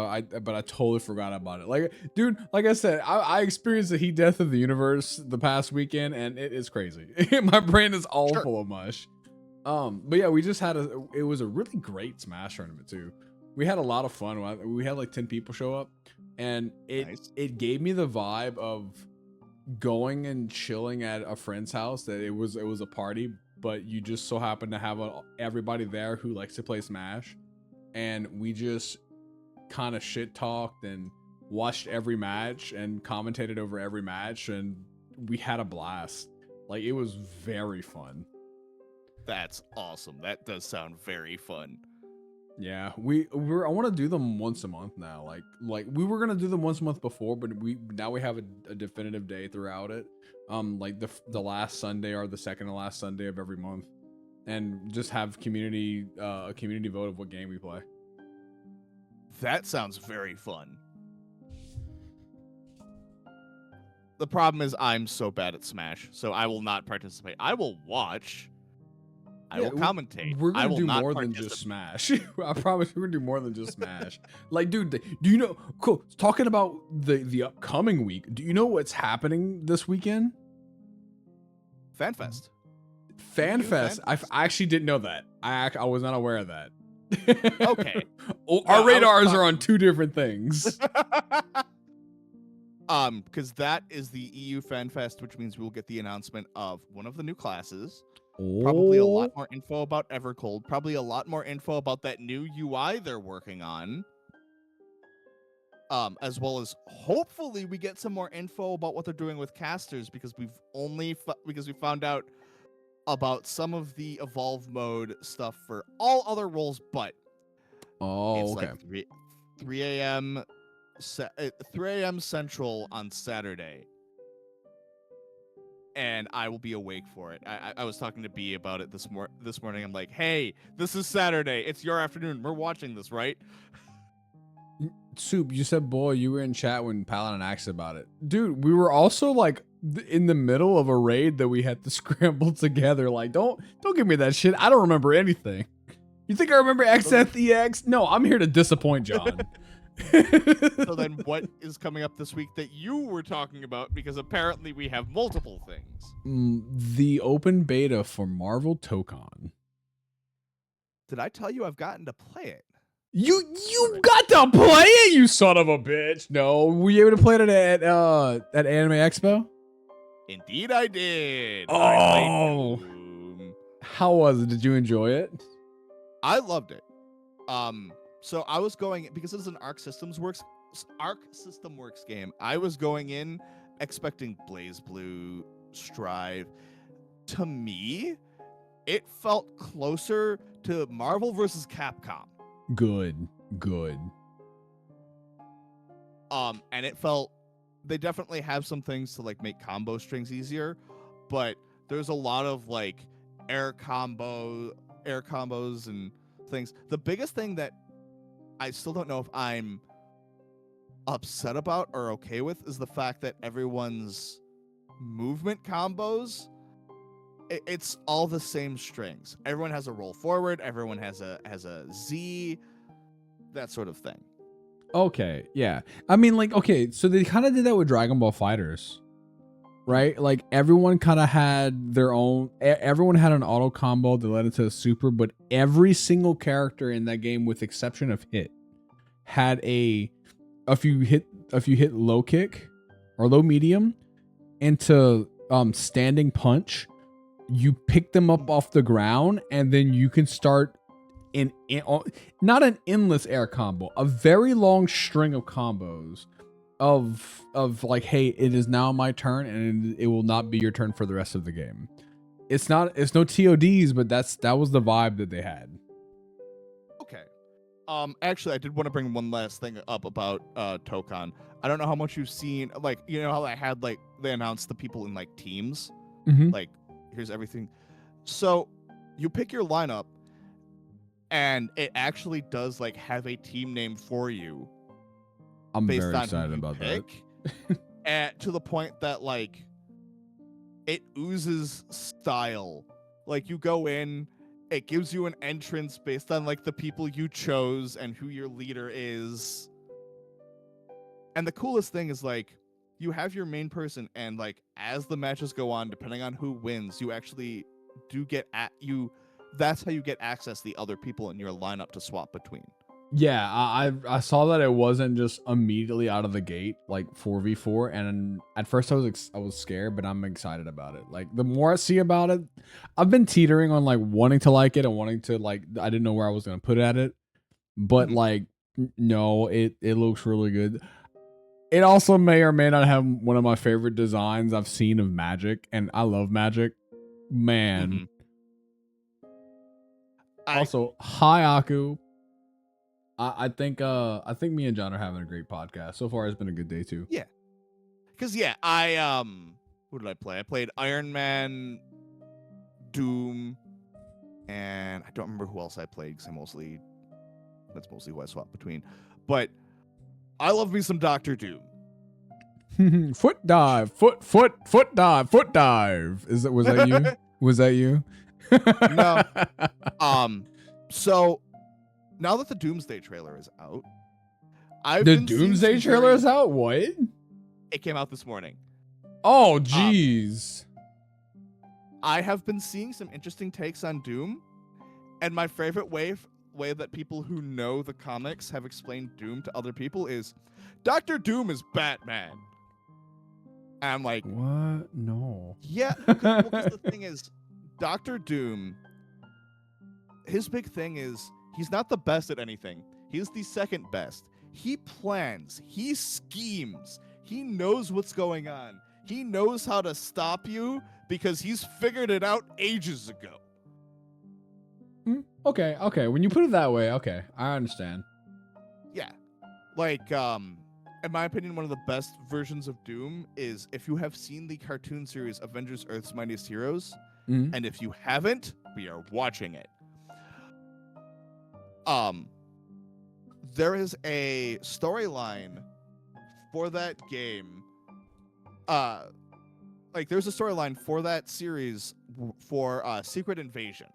but I totally forgot about it. Like, dude, like I said, I experienced the heat death of the universe the past weekend, and it is crazy. My brain is all full of mush. But yeah, we just had it was a really great Smash tournament too. We had a lot of fun. We had like 10 people show up, and it gave me the vibe of going and chilling at a friend's house, that it was a party, but you just so happen to have everybody there who likes to play Smash, and we just kind of shit talked and watched every match and commentated over every match, and we had a blast. Like, it was very fun. That's awesome. That does sound very fun. Yeah, I want to do them once a month now. Like we were gonna do them once a month before, but now we have a definitive day throughout it. Like the last Sunday or the second to last Sunday of every month, and just have a community vote of what game we play. That sounds very fun. The problem is I'm so bad at Smash, so I will not participate. I will watch, I will commentate. We're I gonna will do not more than just participate. Smash. I promise we're gonna do more than just Smash. Like, dude, do you know? Cool. Talking about the upcoming week. Do you know what's happening this weekend? FanFest. FanFest. I actually didn't know that. I was not aware of that. Okay. Our radars are on two different things. Because that is the EU FanFest, which means we'll get the announcement of one of the new classes. Probably a lot more info about Evercold. Probably a lot more info about that new UI they're working on. As well as hopefully we get some more info about what they're doing with casters, because we found out about some of the evolve mode stuff for all other roles, but it's okay. like 3 a.m. 3 a.m. Central on Saturday. And I will be awake for it. I was talking to B about it this morning. I'm like, hey, this is Saturday. It's your afternoon. We're watching this, right? Soup, you said, boy, you were in chat when Paladin asked about it. Dude, we were also like in the middle of a raid that we had to scramble together. Like, don't give me that shit. I don't remember anything. You think I remember XFEX? No, I'm here to disappoint John. So then what is coming up this week that you were talking about? Because apparently we have multiple things. The open beta for Marvel Tokon. Did I tell you I've gotten to play it? You got to play it, you son of a bitch. No, were you able to play it at Anime Expo? Indeed I did. Oh. How was it? Did you enjoy it? I loved it. So I was going, because it's an Arc System Works game, I was going in expecting BlazBlue, Strive. To me, it felt closer to Marvel vs. Capcom. Good. And it felt, they definitely have some things to like make combo strings easier, but there's a lot of like air combos and things. The biggest thing that I still don't know if I'm upset about or okay with is the fact that everyone's movement combos, it's all the same strings. Everyone has a roll forward, everyone has a Z, that sort of thing. Okay, yeah. I mean, like, okay, so they kind of did that with Dragon Ball FighterZ, right? Like, everyone kind of had their own, everyone had an auto combo that led into a super, but every single character in that game, with exception of Hit, had if you hit low kick or low medium into standing punch, you pick them up off the ground, and then you can start not an endless air combo, a very long string of combos of like, hey, it is now my turn, and it will not be your turn for the rest of the game. It's no TODs, but that was the vibe that they had. Okay. Actually, I did want to bring one last thing up about Tokon. I don't know how much you've seen, like, you know how I had, like, they announced the people in like teams, like, here's everything. So you pick your lineup, and it actually does like have a team name for you. I'm very excited about that. And to the point that like it oozes style. Like you go in, it gives you an entrance based on like the people you chose and who your leader is. And the coolest thing is like you have your main person, and like as the matches go on, depending on who wins, you actually do get that's how you get access to the other people in your lineup to swap between. Yeah, I saw that it wasn't just immediately out of the gate like 4v4, and at first I was scared, but I'm excited about it. Like the more I see about it, I've been teetering on like wanting to like it and wanting to like, I didn't know where I was gonna put at it, but like no, it looks really good. It also may or may not have one of my favorite designs I've seen of Magic, and I love Magic, man. Also, hi Aku. I think me and John are having a great podcast. So far it's been a good day too. Yeah. Cause yeah, I who did I play? I played Iron Man, Doom, and I don't remember who else I played, because that's mostly who I swap between. But I love me some Doctor Doom. Foot dive, foot dive. Was that you? Was that you? No. So now that the Doomsday trailer is out, I've The been seeing Doomsday some trailer very- is out? What? It came out this morning. Oh, jeez. I have been seeing some interesting takes on Doom, and my favorite way that people who know the comics have explained Doom to other people is Doctor Doom is Batman. And I'm like, What? No. yeah. Well, 'cause the thing is, Doctor Doom, his big thing is he's not the best at anything. He's the second best. He plans, he schemes, he knows what's going on. He knows how to stop you because he's figured it out ages ago. Okay, okay. When you put it that way, okay, I understand. Yeah. Like, in my opinion, one of the best versions of Doom is if you have seen the cartoon series Avengers Earth's Mightiest Heroes, Mhm. and if you haven't, we are watching it. There is a storyline for that game. Like there's a storyline for that series for Secret Invasion.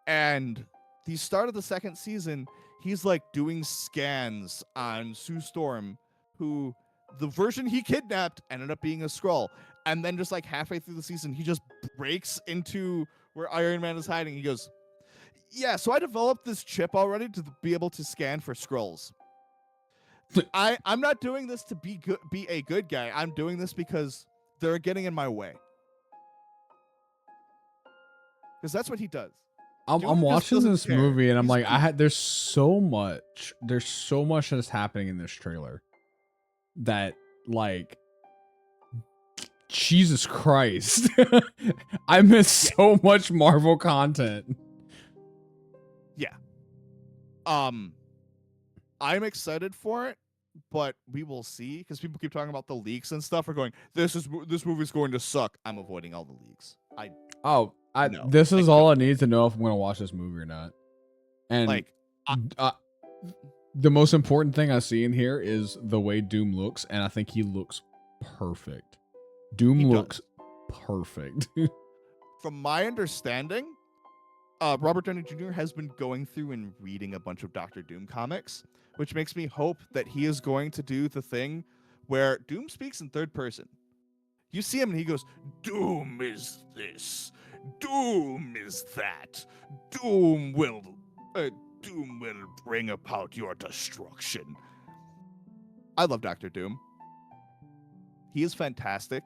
And the start of the second season, he's like doing scans on Sue Storm, who the version he kidnapped ended up being a Skrull. And then just like halfway through the season, he just breaks into where Iron Man is hiding. He goes, yeah, so I developed this chip already to be able to scan for Skrulls. I'm not doing this to be a good guy. I'm doing this because they're getting in my way. Because that's what he does. I'm watching this care. movie and I'm He's like, there's so much that is happening in this trailer that, like, Jesus Christ, I miss so much Marvel content. Yeah. I'm excited for it, but we will see because people keep talking about the leaks and stuff. Are going, this movie's going to suck. I'm avoiding all the leaks. No, This is I all I don't. need to know if I'm gonna watch this movie or not. And Like, the most important thing I see in here is the way Doom looks, and I think he looks perfect. Doom He looks does. perfect. From my understanding, Robert Downey Jr. has been going through and reading a bunch of Doctor Doom comics, which makes me hope that he is going to do the thing where Doom speaks in third person. You see him and he goes, Doom is this, Doom is that, Doom will bring about your destruction. I love Doctor Doom. He is fantastic.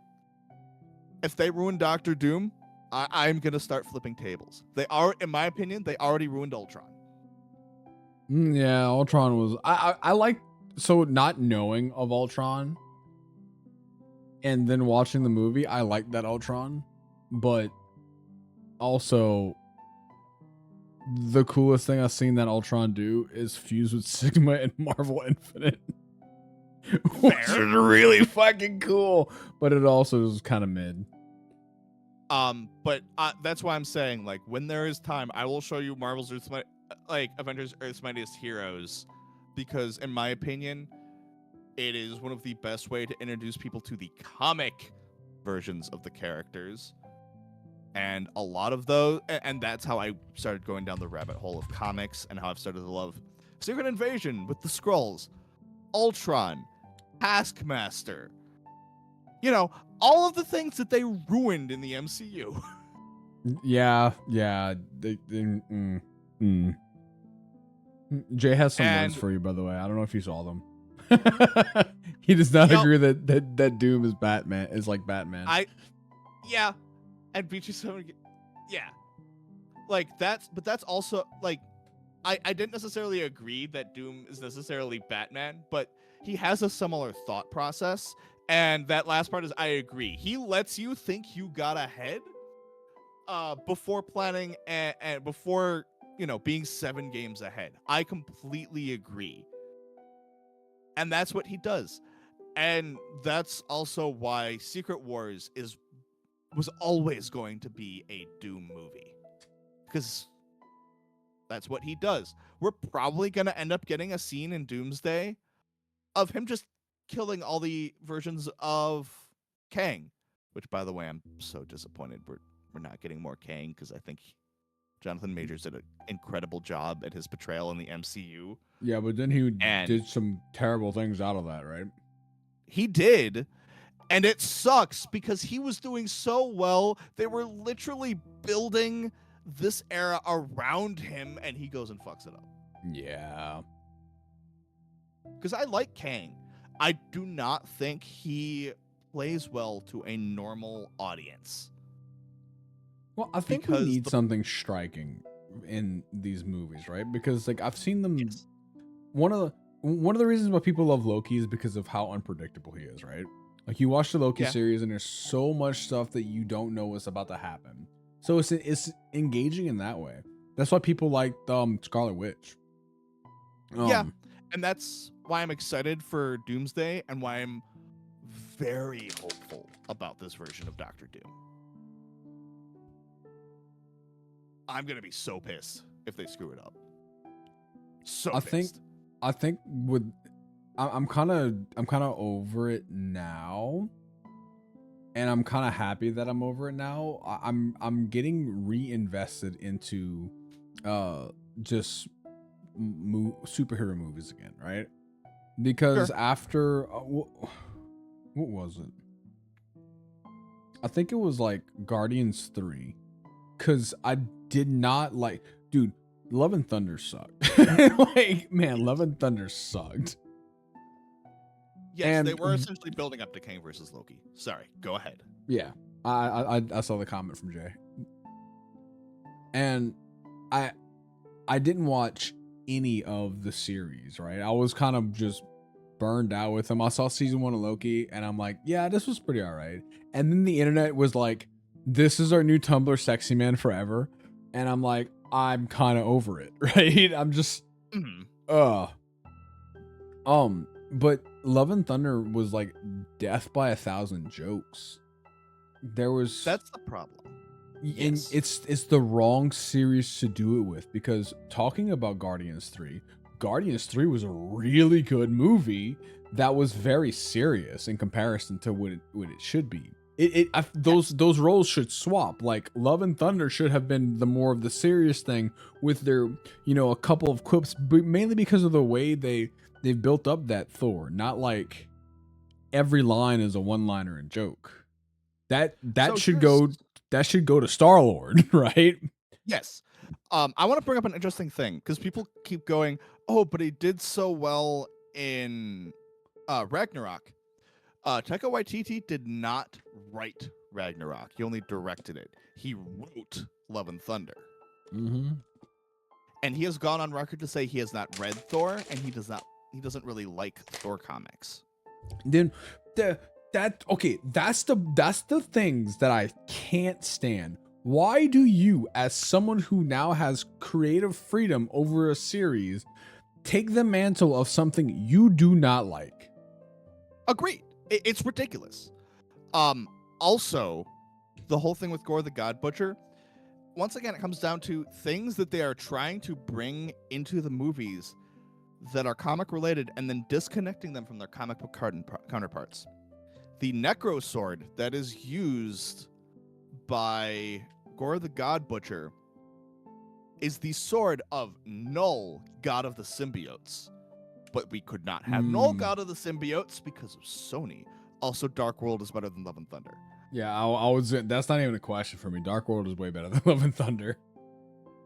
If they ruin Doctor Doom, I'm gonna start flipping tables. They are, in my opinion, they already ruined Ultron. Yeah, Ultron was. I like, so not knowing of Ultron and then watching the movie. I like that Ultron, but also the coolest thing I've seen that Ultron do is fuse with Sigma and Marvel Infinite, which is really fucking cool. But it also is kind of mid. But that's why I'm saying, like, when there is time, I will show you Marvel's Avengers Earth's Mightiest Heroes, because in my opinion, it is one of the best way to introduce people to the comic versions of the characters. And a lot of those, and that's how I started going down the rabbit hole of comics and how I've started to love Secret Invasion with the Skrulls, Ultron, Taskmaster. You know, all of the things that they ruined in the MCU. Yeah. Jay has some words for you, by the way. I don't know if you saw them. He does not agree that Doom is Batman. Is like Batman. Yeah, and BG7. Yeah, like that's also like I didn't necessarily agree that Doom is necessarily Batman, but he has a similar thought process. And that last part is I agree. He lets you think you got ahead before planning and before, being 7 games ahead. I completely agree. And that's what he does. And that's also why Secret Wars was always going to be a Doom movie. Because that's what he does. We're probably going to end up getting a scene in Doomsday of him just killing all the versions of Kang, which, by the way, I'm so disappointed we're not getting more Kang because I think Jonathan Majors did an incredible job at his portrayal in the MCU. Yeah, but then he And did some terrible things out of that, right? he did, and it sucks because he was doing so well. They were literally building this era around him, and he goes and fucks it up. Yeah. Because I like Kang. I do not think he plays well to a normal audience. Well, I think we need something striking in these movies, right? Because like I've seen them. Yes. One of the reasons why people love Loki is because of how unpredictable he is, right? Like you watch the Loki series and there's so much stuff that you don't know what's about to happen. So it's engaging in that way. That's why people like Scarlet Witch. Yeah, and that's why I'm excited for Doomsday and why I'm very hopeful about this version of Doctor Doom. I'm gonna be so pissed if they screw it up. So pissed. I think with I'm kind of over it now, and I'm kind of happy that I'm over it now. I'm getting reinvested into just superhero movies again, right? Because after what was it? I think it was like Guardians 3, because I did not like, dude, Love and Thunder sucked. Like, man, Love and Thunder sucked. Yes, and they were essentially building up to Kang versus Loki. Sorry, go ahead. Yeah, I saw the comment from Jay, and I didn't watch any of the series, right? I was kind of just burned out with them. I saw season 1 of Loki, and I'm like, yeah, this was pretty all right. And then the internet was like, this is our new Tumblr sexy man forever. And I'm like, I'm kind of over it, right? I'm just, but Love and Thunder was like death by 1,000 jokes. That's the problem. And it's the wrong series to do it with, because talking about Guardians 3 was a really good movie that was very serious in comparison to what it should be. Those roles should swap. Like Love and Thunder should have been the more of the serious thing with their, a couple of quips, but mainly because of the way they've built up that Thor. Not like every line is a one-liner and joke. That should go to Star-Lord, right? Yes. I want to bring up an interesting thing, because people keep going, oh, but he did so well in Ragnarok. Taika Waititi did not write Ragnarok. He only directed it. He wrote Love and Thunder. Mm-hmm. And he has gone on record to say he has not read Thor, and he doesn't really like Thor comics. Then that's the things that I can't stand. Why do you, as someone who now has creative freedom over a series, take the mantle of something you do not like? Agreed. It's ridiculous. Also, the whole thing with Gore the God Butcher, once again, it comes down to things that they are trying to bring into the movies that are comic related and then disconnecting them from their comic book counterparts. The Necro Sword that is used by Gore the God Butcher is the sword of Null, God of the Symbiotes. But we could not have Null, God of the Symbiotes, because of Sony. Also, Dark World is better than Love and Thunder. Yeah, I was. That's not even a question for me. Dark World is way better than Love and Thunder.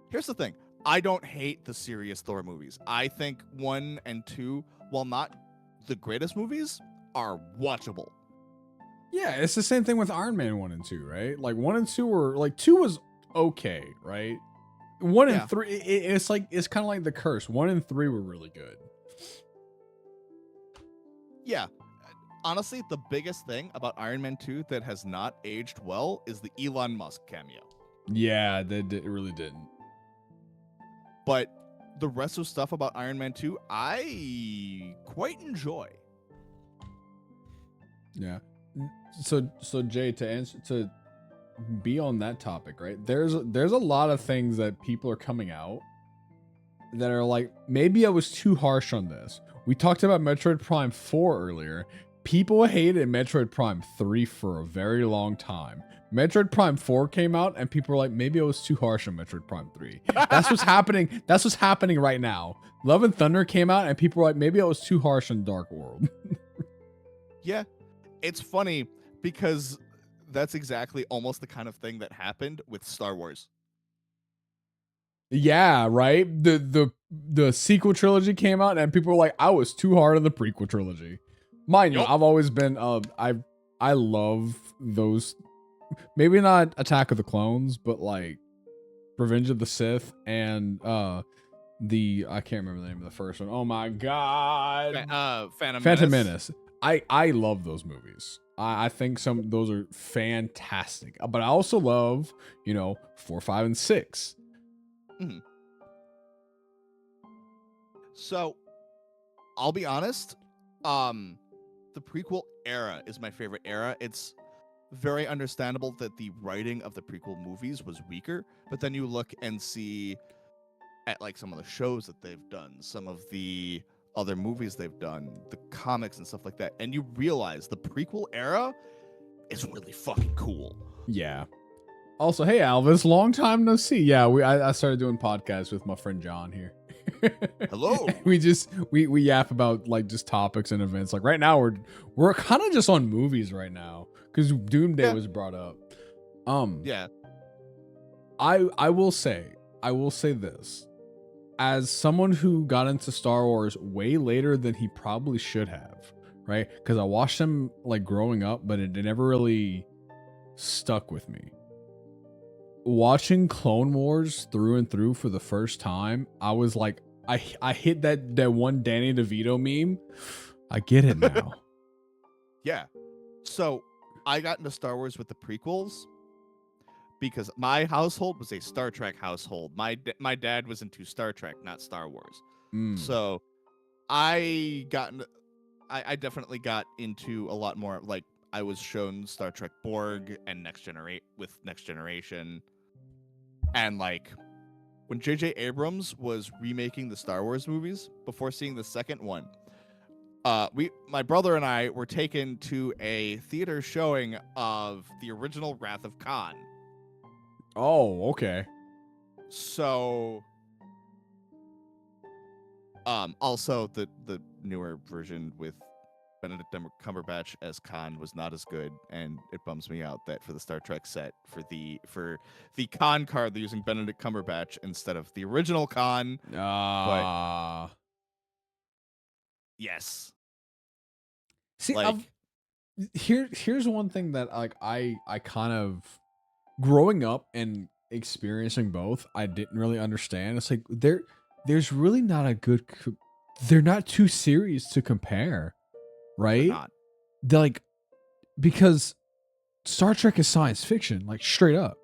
Here's the thing. I don't hate the serious Thor movies. I think 1 and 2, while not the greatest movies, are watchable. Yeah, it's the same thing with Iron Man 1 and 2, right? Like 1 and 2 were like 2 was okay, right? 1 and 3, it's kind of like The Curse. 1 and 3 were really good. Yeah. Honestly, the biggest thing about Iron Man 2 that has not aged well is the Elon Musk cameo. Yeah, it really didn't. But the rest of stuff about Iron Man 2, I quite enjoy. Yeah. So Jay, to be on that topic, right? There's a lot of things that people are coming out that are like, maybe I was too harsh on this. We talked about Metroid Prime 4 earlier. People hated Metroid Prime 3 for a very long time Metroid Prime 4 came out and people were like, maybe I was too harsh on Metroid Prime 3. That's what's happening. That's what's happening right now. Love and Thunder came out and people were like, maybe I was too harsh on Dark World. Yeah, it's funny because that's exactly almost the kind of thing that happened with Star Wars. Yeah, right. The sequel trilogy came out and people were like, I was too hard on the prequel trilogy. Mind you, Yup. I've always been I love those. Maybe not Attack of the Clones, but like Revenge of the Sith and the I can't remember the name of the first one. Oh my god. Phantom Menace. I love those movies. I think those are fantastic. But I also love, 4, 5, and 6. So, I'll be honest. The prequel era is my favorite era. It's very understandable that the writing of the prequel movies was weaker, but then you look and see at like some of the shows that they've done, some of the other movies they've done, the comics and stuff like that, and you realize the prequel era is really fucking cool. Yeah. Also, hey Alvis, long time no see. Yeah, I started doing podcasts with my friend John here. Hello. we yap about like just topics and events. Like right now we're kind of just on movies right now because Doomsday was brought up. Yeah. I will say this. As someone who got into Star Wars way later than he probably should have, right? Because I watched him like growing up, but it never really stuck with me. Watching Clone Wars through and through for the first time, I was like, I hit that one Danny DeVito meme. I get it now. Yeah. So I got into Star Wars with the prequels because my household was a Star Trek household. My dad was into Star Trek, not Star Wars. So I definitely got into a lot more. Like I was shown Star Trek Borg and Next Generation, and like when J.J. Abrams was remaking the Star Wars movies before seeing the second one, my brother and I were taken to a theater showing of the original Wrath of Khan. Oh, okay. So, also the newer version with Benedict Cumberbatch as Khan was not as good, and it bums me out that for the Star Trek set for the Khan card they're using Benedict Cumberbatch instead of the original Khan. Yes. See, like, here's one thing that like I kind of growing up and experiencing both, I didn't really understand. It's like there's really not a good. They're not two series to compare, right? They're like, because Star Trek is science fiction, like straight up.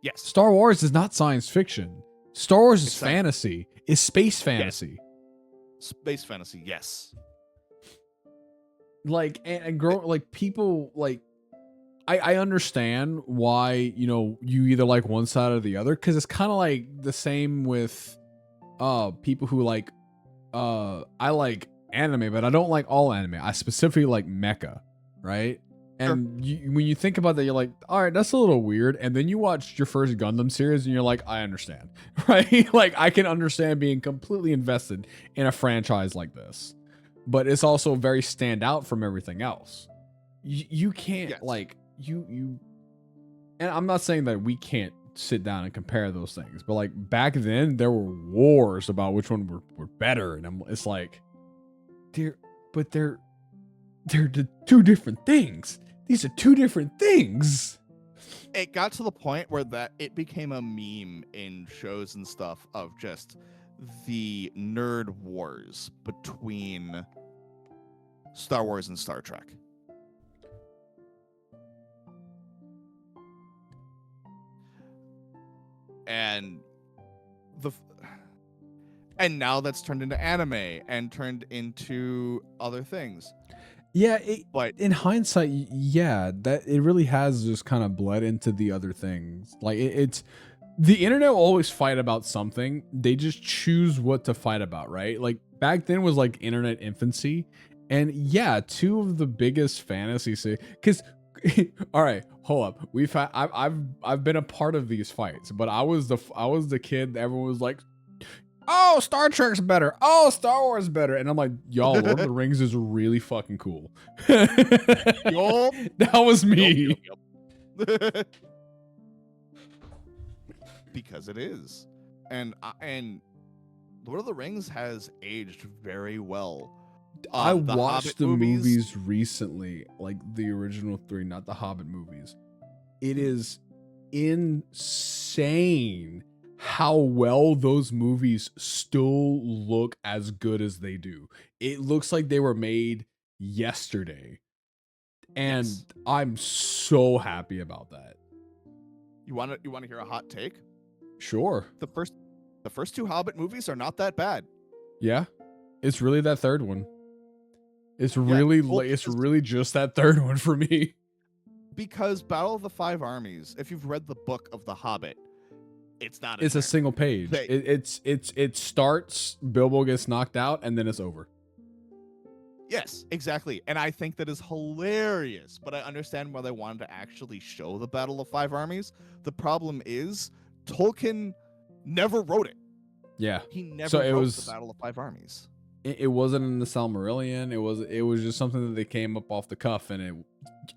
Yes. Star Wars is not science fiction. Star Wars is fantasy. Is space fantasy. Yes. Space fantasy, yes. Like and grow like people like I understand why, you either like one side or the other, because it's kind of like the same with people who like I like anime, but I don't like all anime. I specifically like mecha, right? And when you think about that, you're like, all right, that's a little weird. And then you watch your first Gundam series and you're like, I understand, right? Like I can understand being completely invested in a franchise like this, but it's also very stand out from everything else. You can't like you and I'm not saying that we can't sit down and compare those things, but like back then there were wars about which one were better, and it's like they're two different things. These are two different things. It got to the point where that it became a meme in shows and stuff of just the nerd wars between Star Wars and Star Trek. And now that's turned into anime and turned into other things. Yeah, but in hindsight, yeah, that it really has just kind of bled into the other things. Like it's the internet will always fight about something. They just choose what to fight about, right? Like back then was like internet infancy, and yeah, two of the biggest fantasy because All right, hold up. I've been a part of these fights, but I was the kid that everyone was like, "Oh, Star Trek's better. Oh, Star Wars is better." And I'm like, "Y'all, Lord of the Rings is really fucking cool." Yup. That was me. Yup. Because it is, and Lord of the Rings has aged very well. I The watched Hobbit the movies recently, like the original 3, not the Hobbit movies. It is insane how well those movies still look as good as they do. It looks like they were made yesterday. And Yes. I'm so happy about that. You want to hear a hot take? Sure. The first 2 Hobbit movies are not that bad. Yeah. It's really that third one. It's really it's really just that third one for me. Because Battle of the Five Armies, if you've read the book of The Hobbit, it's not. It's a single page. It starts, Bilbo gets knocked out, and then it's over. Yes, exactly. And I think that is hilarious. But I understand why they wanted to actually show the Battle of Five Armies. The problem is Tolkien never wrote it. Yeah. He never wrote the Battle of Five Armies. It wasn't in the Silmarillion. It was just something that they came up off the cuff, and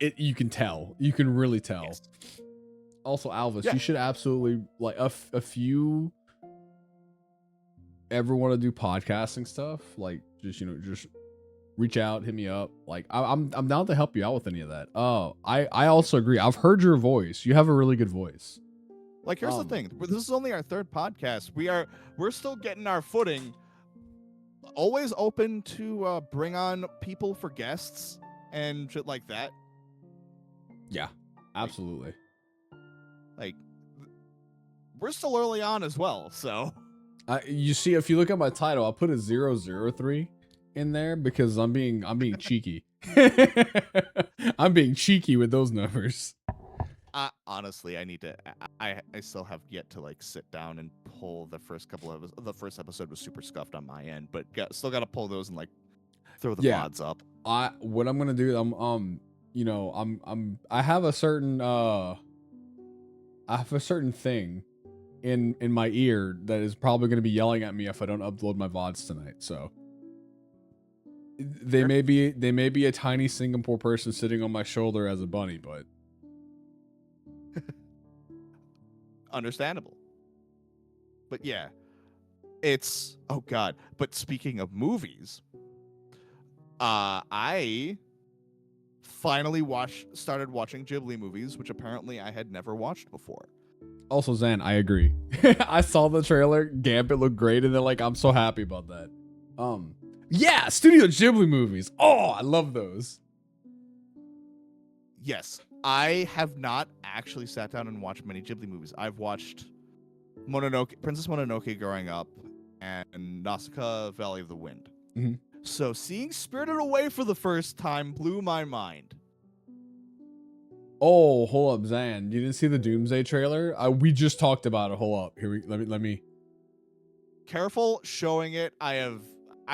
it you can tell. You can really tell. Yes. Also, Alvis, you should absolutely, like, if you ever want to do podcasting stuff, like, just reach out, hit me up. Like, I'm down to help you out with any of that. I also agree. I've heard your voice. You have a really good voice. Like, here's the thing. This is only our 3rd podcast. We're still getting our footing. Always open to bring on people for guests and shit like that. Yeah, absolutely. Like, we're still early on as well, so. You see, if you look at my title, I'll put a 003 in there because I'm being cheeky. I'm being cheeky with those numbers. Honestly, I still have yet to, like, sit down and pull the first episode was super scuffed on my end, but still got to pull those and, like, throw the VODs up. What I'm gonna do, I have a certain thing in my ear that is probably gonna be yelling at me if I don't upload my VODs tonight. So they may be a tiny Singapore person sitting on my shoulder as a bunny, but understandable. But yeah, it's, oh god. But speaking of movies, I finally started watching Ghibli movies, which apparently I had never watched before. Also, Zan, I agree. I saw the trailer. Gambit looked great, and they're like, I'm so happy about that. Yeah, Studio Ghibli movies. Oh, I love those. Yes, I have not actually sat down and watched many Ghibli movies. I've watched Princess Mononoke growing up, and Nausicaa Valley of the Wind. Mm-hmm. So seeing Spirited Away for the first time blew my mind. Oh, hold up, Zan. You didn't see the Doomsday trailer? We just talked about it. Hold up. Here let me. Careful showing it. I'm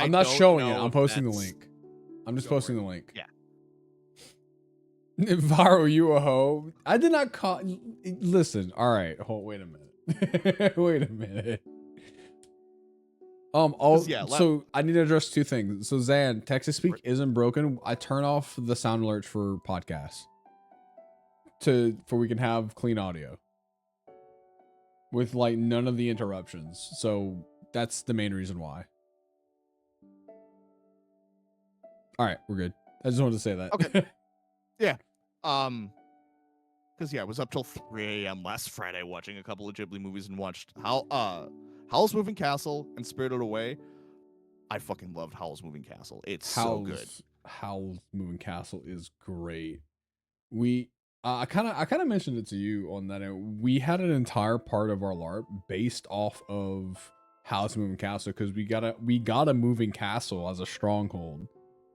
not showing it. I'm posting the link. I'm just posting the link. Yeah. Varo, you a hoe? I did not call. Listen. All right. Wait a minute. Wait a minute. So I need to address 2 things. So Zan, Texas Speak isn't broken. I turn off the sound alerts for podcasts for we can have clean audio with, like, none of the interruptions. So that's the main reason why. All right, we're good. I just wanted to say that. Okay. Yeah. Because I was up till 3 a.m. last Friday watching a couple of Ghibli movies and watched Howl's Moving Castle and Spirited Away. I fucking loved Howl's Moving Castle. It's so good. Howl's Moving Castle is great. I kind of mentioned it to you on that. We had an entire part of our LARP based off of Howl's Moving Castle because we got a moving castle as a stronghold,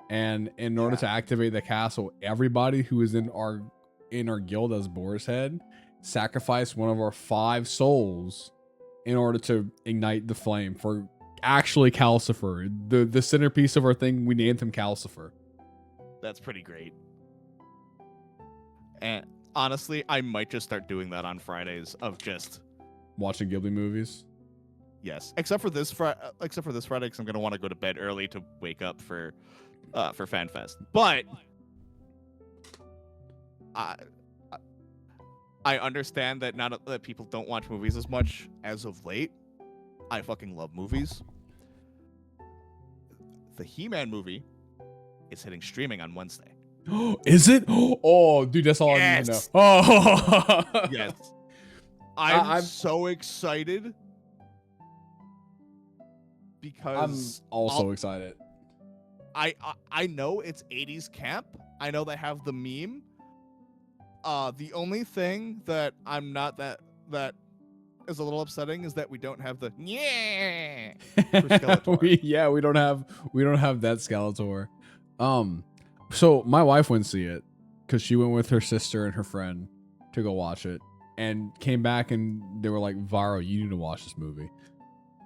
and in order to activate the castle, everybody who is in our guild as Boar's Head sacrificed one of our 5 souls in order to ignite the flame for actually Calcifer, the centerpiece of our thing. We named him Calcifer. That's pretty great. And honestly, I might just start doing that on Fridays of just Watching Ghibli movies. yes, except for this Friday, because I'm gonna want to go to bed early to wake up for FanFest. But I I understand that not that people don't watch movies as much as of late. I fucking love movies. The He-Man movie is hitting streaming on Wednesday. Is it? Oh, dude, that's all I need to know. Yes. Oh, Yes. I'm I'm- so excited I'm because also excited. I know it's 80s camp. I know they have the meme. The only thing that I'm not that is a little upsetting is that we don't have the yeah for Skeletor. we don't have that Skeletor. So my wife went to see it because she went with her sister and her friend to go watch it, and came back and they were like, "Varo, you need to watch this movie.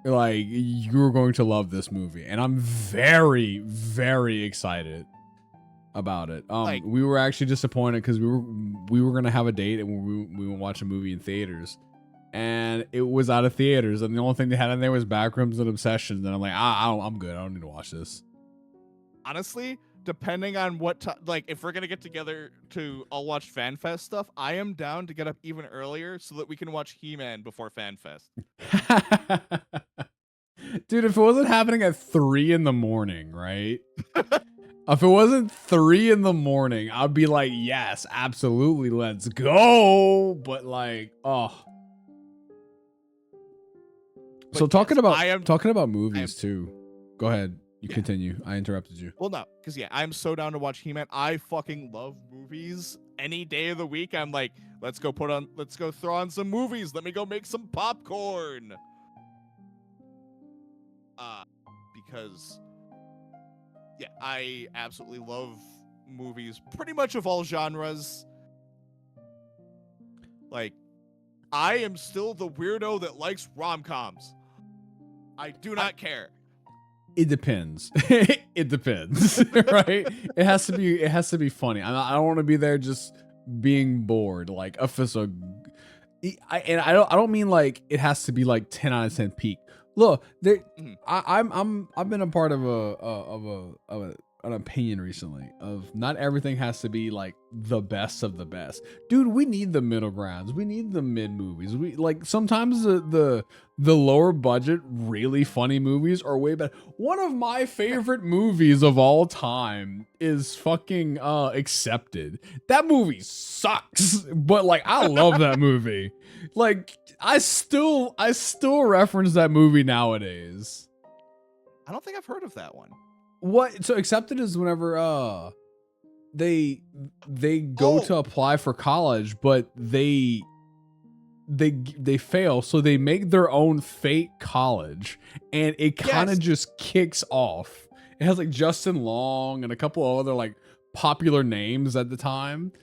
Like, you're going to love this movie." And I'm very, very excited about it. Like- We were actually disappointed because we were gonna have a date and we would watch a movie in theaters, and it was out of theaters, and the only thing they had in there was Backrooms and Obsessions, and I'm like, I'm good. I don't need to watch this. Honestly, depending on what like if we're gonna get together to all watch FanFest stuff, I am down to get up even earlier so that we can watch He-Man before FanFest. Dude, if it wasn't happening at 3 in the morning, right? If it wasn't 3 in the morning, I'd be like, yes, absolutely, let's go. But like, oh. But So talking yes, about movies too. Go ahead. You continue. I interrupted you. Well, no, because yeah, I'm so down to watch He-Man. I fucking love movies. Any day of the week, I'm like, let's go throw on some movies. Let me go make some popcorn. Because yeah, I absolutely love movies, pretty much of all genres. Like, I am still the weirdo that likes rom-coms. I do not care. It depends. It depends, right? It has to be funny. I don't want to be there just being bored. Like if it's a, I don't mean like it has to be like 10 out of 10 peak. Look, there, I've been a part of an opinion recently of not everything has to be like the best of the best. Dude, we need the middle grounds. We need the mid movies. We like sometimes the lower budget, really funny movies are way better. One of my favorite movies of all time is fucking Accepted. That movie sucks, but like I love that movie. Like I still reference that movie nowadays. I don't think I've heard of that one. What? So Accepted is whenever they go to apply for college, but they fail, so they make their own fake college, and it kind of just kicks off. It has like Justin Long and a couple of other like popular names at the time.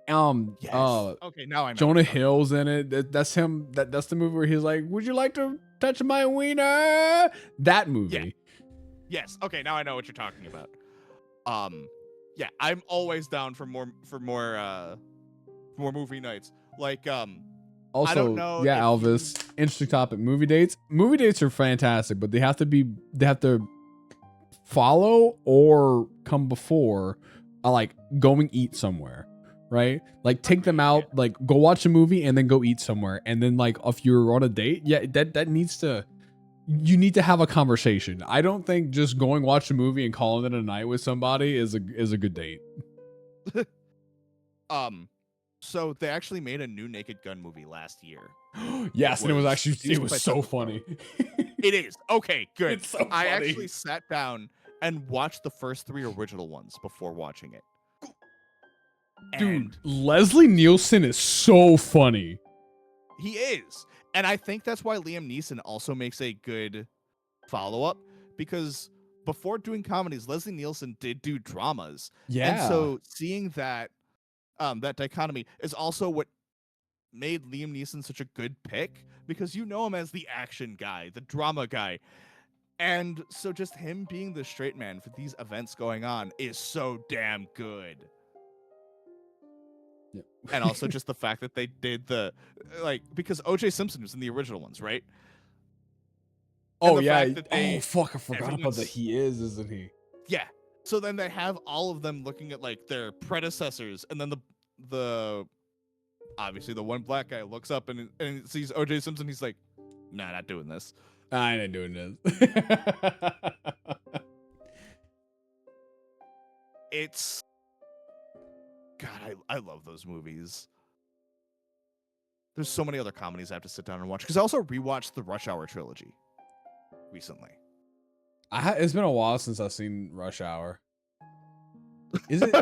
Okay, now I know. Jonah Hill's in it. That's him. That's the movie where he's like, "Would you like to touch my wiener?" That movie. Yeah. Yes. Okay, now I know what you're talking about. Yeah, I'm always down for more movie nights. Like Also, I don't know yeah, if Elvis. Interesting topic. Movie dates. Movie dates are fantastic, but they have to follow or come before, like going eat somewhere, right? Like take them out, like go watch a movie and then go eat somewhere, and then like if you're on a date, yeah, that needs to. You need to have a conversation. I don't think just going watch a movie and calling it a night with somebody is a good date. So they actually made a new Naked Gun movie last year. Yes, and it was so funny. It is. Okay, good. It's so funny. I actually sat down and watched the first 3 original ones before watching it. Dude, Leslie Nielsen is so funny. He is. And I think that's why Liam Neeson also makes a good follow-up, because before doing comedies, Leslie Nielsen did do dramas. Yeah. And so seeing that that dichotomy is also what made Liam Neeson such a good pick, because you know him as the action guy, the drama guy. And so just him being the straight man for these events going on is so damn good. and also just the fact that they did because O.J. Simpson was in the original ones, right? Oh the yeah. fact that Oh fuck, I forgot about everyone's- that. He is, isn't he? Yeah. So then they have all of them looking at like their predecessors, and then the obviously the one black guy looks up and sees O.J. Simpson. He's like, "Nah, not doing this." I ain't doing this. It's God, I love those movies. There's so many other comedies I have to sit down and watch because I also rewatched the Rush Hour trilogy recently. It's been a while since I've seen Rush Hour. Is it?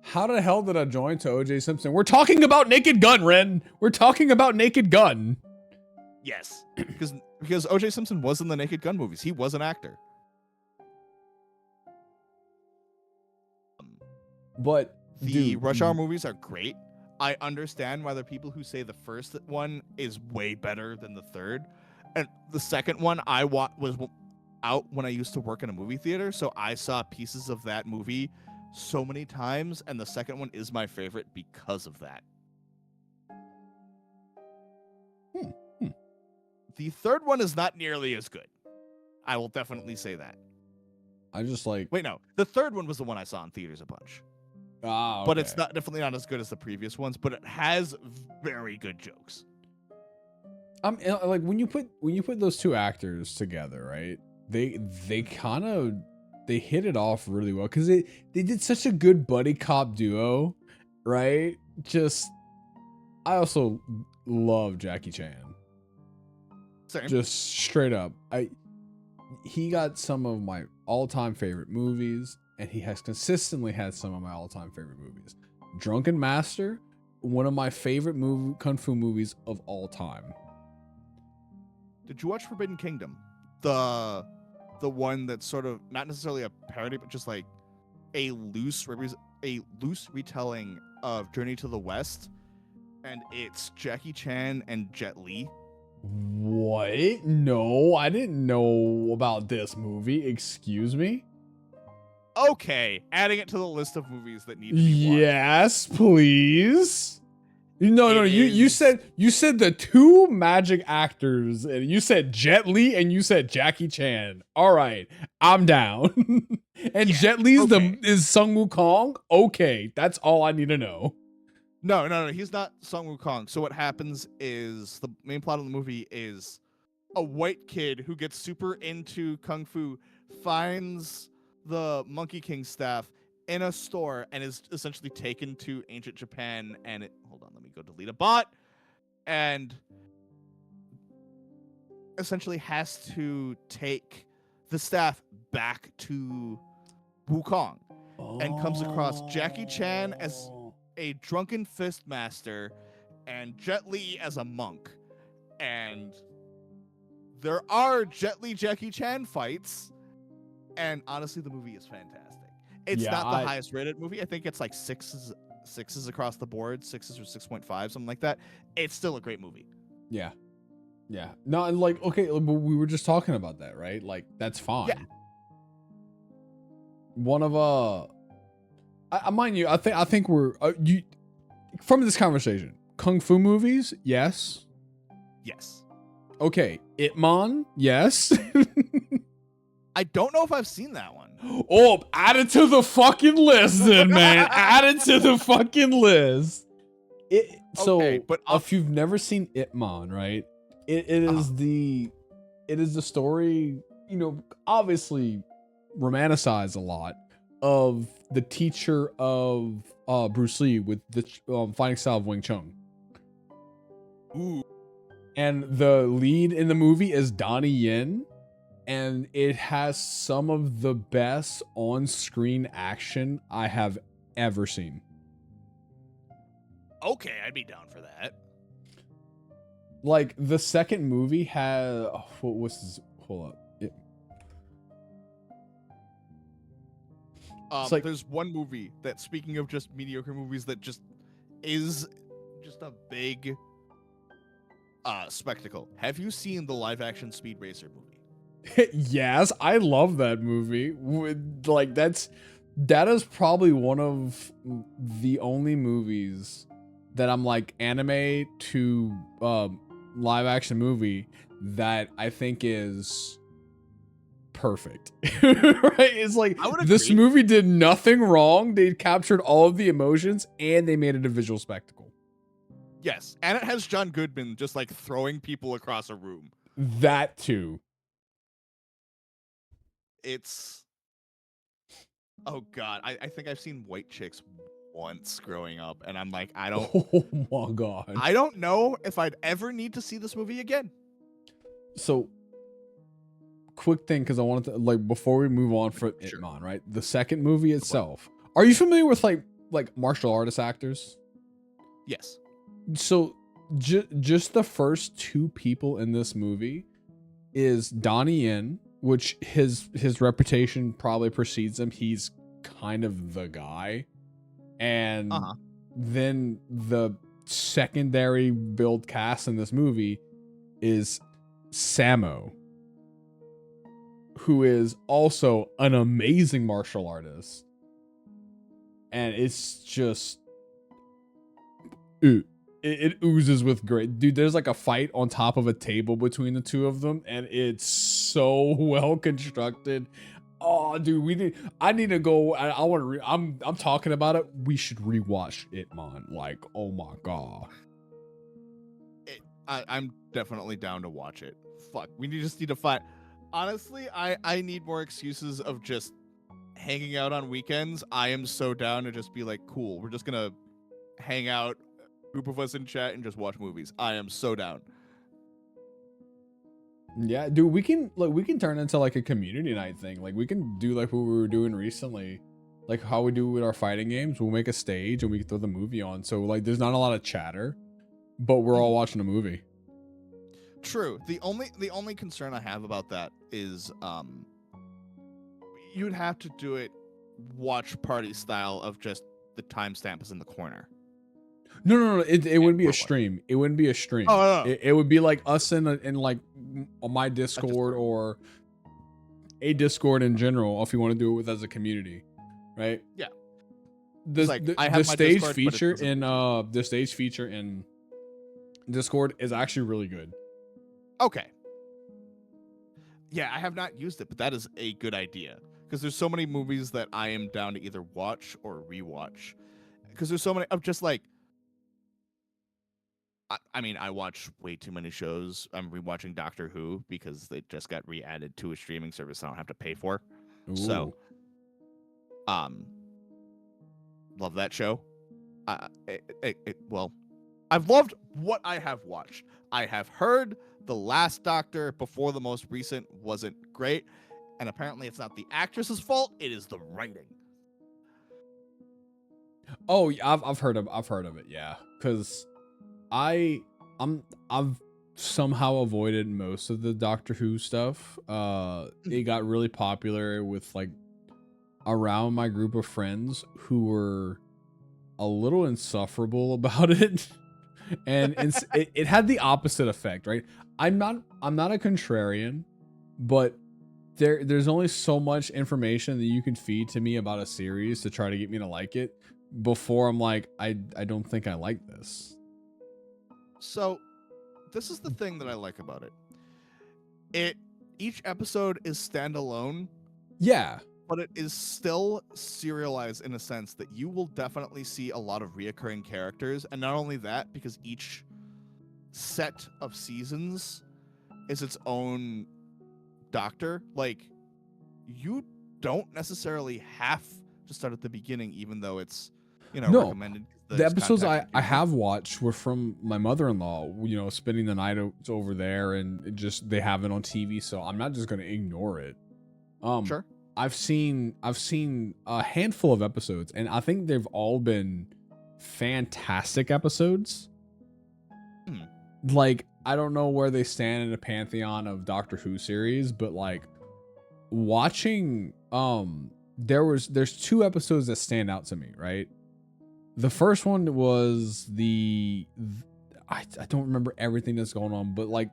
How the hell did I join to O.J. Simpson? We're talking about Naked Gun, Ren. We're talking about Naked Gun. Yes, because O.J. Simpson was in the Naked Gun movies. He was an actor. But The dude, Rush Hour movies are great. I understand why there are people who say the first one is way better than the third. And the second one was out when I used to work in a movie theater, so I saw pieces of that movie so many times, and the second one is my favorite because of that. The third one is not nearly as good. I will definitely say that. I just like. Wait, no. The third one was the one I saw in theaters a bunch. Ah, okay. But it's definitely not as good as the previous ones, but it has very good jokes. Like when you put those two actors together, right? They kind of hit it off really well because they did such a good buddy cop duo, right? I also love Jackie Chan. Same. Just straight up, he got some of my all-time favorite movies, and he has consistently had some of my all-time favorite movies. Drunken Master, one of my favorite kung fu movies of all time. Did you watch Forbidden Kingdom? The one that's sort of not necessarily a parody, but just like a loose retelling of Journey to the West, and it's Jackie Chan and Jet Li. What? No, I didn't know about this movie. Excuse me? Okay, adding it to the list of movies that need to be watched. Yes, please. No, It you is- said the two magic actors, and you said Jet Li and you said Jackie Chan. All right, I'm down. And Yeah, Jet Li's okay. is Sun Wukong. Okay, that's all I need to know. No, he's not Sun Wukong. So what happens is the main plot of the movie is a white kid who gets super into kung fu finds the Monkey King staff in a store and is essentially taken to ancient Japan. And hold on, let me go delete a bot. And essentially has to take the staff back to Wukong and comes across Jackie Chan as a drunken fist master and Jet Li as a monk. And there are Jet Li Jackie Chan fights, and honestly the movie is fantastic. It's Yeah, not the highest rated movie. I think it's like sixes across the board, 6s or 6.5, something like that. It's still a great movie. Yeah. No, and like, okay, but we were just talking about that, right? Like, that's fine. Yeah. One of mind you, I think we're you from this conversation. Kung fu movies, yes. Yes. Okay, Ip Man, yes. I don't know if I've seen that one. Oh, add it to the fucking list, then, man. Add it to the fucking list. Okay, but if you've never seen Ip Man, right? It is the story, obviously romanticized a lot of the teacher of Bruce Lee with the fighting style of Wing Chun. Ooh. And the lead in the movie is Donnie Yen, and it has some of the best on-screen action I have ever seen. Okay, I'd be down for that. Like, the second movie had what was this? Hold up. Like, there's one movie that, speaking of just mediocre movies, that just is just a big spectacle. Have you seen the live-action Speed Racer movie? yes, I love that movie. Like, that's That is probably one of the only movies that I'm like anime to live action movie that I think is perfect. Right? It's like I would this agree. movie did nothing wrong. They captured all of the emotions and they made it a visual spectacle. Yes, and it has John Goodman just like throwing people across a room. That too. It's oh god, I think I've seen White Chicks once growing up, and I'm like, Oh my god. I don't know if I'd ever need to see this movie again. So quick thing, because I wanted to like before we move on for Sure. Itmon, right? The second movie itself. Are you familiar with like martial artist actors? Yes. So just the first two people in this movie is Donnie Yen, which his reputation probably precedes him. He's kind of the guy. And then the secondary build cast in this movie is Samo, who is also an amazing martial artist. And it's just it oozes with great. Dude, there's like a fight on top of a table between the two of them, and it's so well constructed. Oh, dude, I need to go. I want to. I'm talking about it. We should rewatch Itmon. Like, oh my god. I'm definitely down to watch it. Fuck, we just need to find. Honestly, I need more excuses of just hanging out on weekends. I am so down to just be like, cool. We're just gonna hang out, group of us in chat, and just watch movies. I am so down. Yeah, dude, we can turn into like a community night thing. Like we can do like what we were doing recently, like how we do with our fighting games. We'll make a stage and we can throw the movie on. So like, there's not a lot of chatter, but we're all watching a movie. True. The only concern I have about that is you'd have to do it watch party style of just the timestamp is in the corner. No. It wouldn't be a stream. It wouldn't be a stream. Oh, no. It would be like us in like on my Discord or a Discord in general, if you want to do it with as a community, right? Yeah. The stage feature in the stage feature in Discord is actually really good. Okay. Yeah, I have not used it, but that is a good idea because there's so many movies that I am down to either watch or rewatch. Because there's so many of just like. I mean, I watch way too many shows. I'm rewatching Doctor Who because they just got re-added to a streaming service I don't have to pay for. Ooh. So, love that show. Well, I've loved what I have watched. I have heard The Last Doctor before the most recent wasn't great, and apparently it's not the actress's fault. It is the writing. Oh, yeah, I've heard of it. Yeah, because I've somehow avoided most of the Doctor Who stuff. It got really popular with like around my group of friends who were a little insufferable about it. And it had the opposite effect, right? I'm not a contrarian, but there's only so much information that you can feed to me about a series to try to get me to like it before I'm like, I don't think I like this. So, this is the thing that I like about it. Each episode is standalone. Yeah. But it is still serialized in a sense that you will definitely see a lot of reoccurring characters. And not only that, because each set of seasons is its own doctor. Like, you don't necessarily have to start at the beginning, even though it's, recommended. The episodes I have watched were from my mother-in-law, spending the night over there, and they have it on TV, so I'm not just going to ignore it. Sure. I've seen a handful of episodes, and I think they've all been fantastic episodes. Like, I don't know where they stand in the pantheon of Doctor Who series, but like watching there's two episodes that stand out to me, right? The first one was I don't remember everything that's going on, but like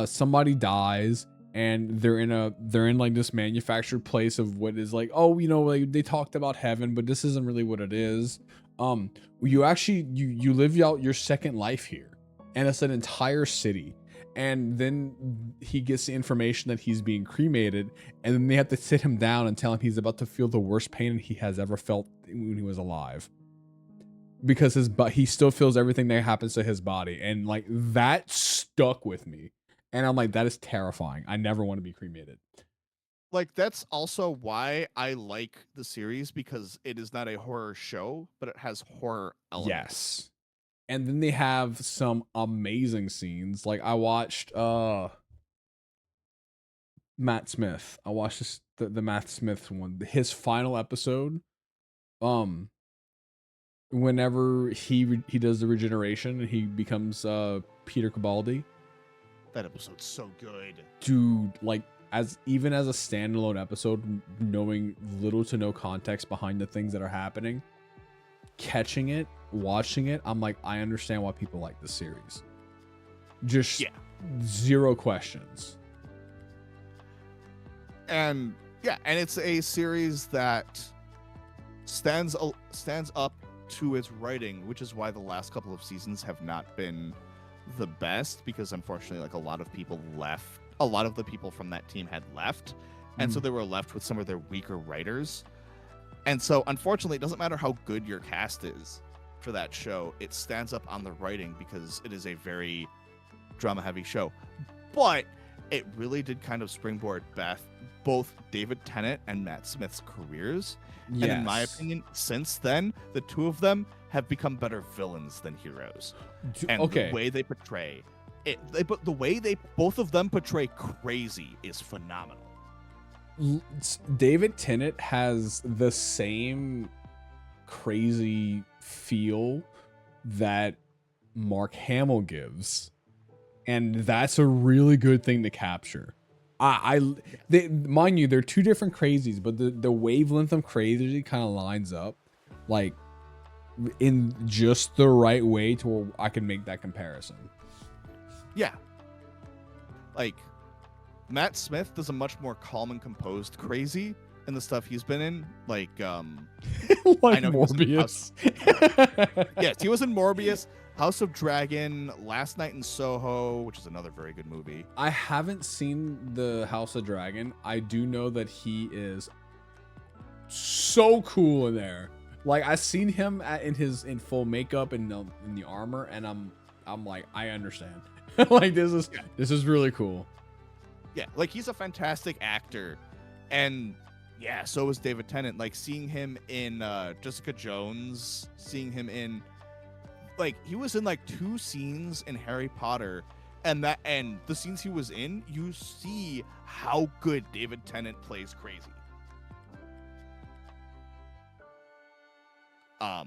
somebody dies and they're in like this manufactured place of what is like, oh, like they talked about heaven, but this isn't really what it is. You actually you live out your second life here, and it's an entire city. And then he gets the information that he's being cremated, and then they have to sit him down and tell him he's about to feel the worst pain he has ever felt when he was alive, because he still feels everything that happens to his body, and like that stuck with me. And I'm like, that is terrifying. I never want to be cremated. Like, that's also why I like the series, because it is not a horror show, but it has horror elements. Yes. And then they have some amazing scenes. Like, I watched Matt Smith. I watched the Matt Smith one. His final episode. Whenever he does the regeneration and he becomes Peter Capaldi. That episode's so good. Dude, like, even as a standalone episode, knowing little to no context behind the things that are happening, catching it, watching it, I'm like, I understand why people like this series. Just zero questions. And it's a series that stands up to its writing, which is why the last couple of seasons have not been the best, because unfortunately, like, a lot of the people from that team had left, and so they were left with some of their weaker writers. And so unfortunately, it doesn't matter how good your cast is for that show, it stands up on the writing because it is a very drama heavy show. But it really did kind of springboard both David Tennant and Matt Smith's careers. Yes. And in my opinion, since then, the two of them have become better villains than heroes. And the way they portray it, the way they both of them portray crazy is phenomenal. David Tennant has the same crazy feel that Mark Hamill gives, and that's a really good thing to capture. Mind you, they're two different crazies, but the wavelength of crazy kind of lines up, like, in just the right way to where I can make that comparison. Yeah, like, Matt Smith does a much more calm and composed crazy in the stuff he's been in, like like Morbius. Yes, he was in Morbius, House of Dragon, Last Night in Soho, which is another very good movie. I haven't seen the House of Dragon. I do know that he is so cool in there. Like, I've seen him in full makeup and in the armor, and I'm like, I understand. Like, this is really cool. Yeah, like, he's a fantastic actor, and yeah, so is David Tennant. Like, seeing him in Jessica Jones, seeing him in, like, he was in like 2 scenes in Harry Potter, and the scenes he was in, you see how good David Tennant plays crazy. I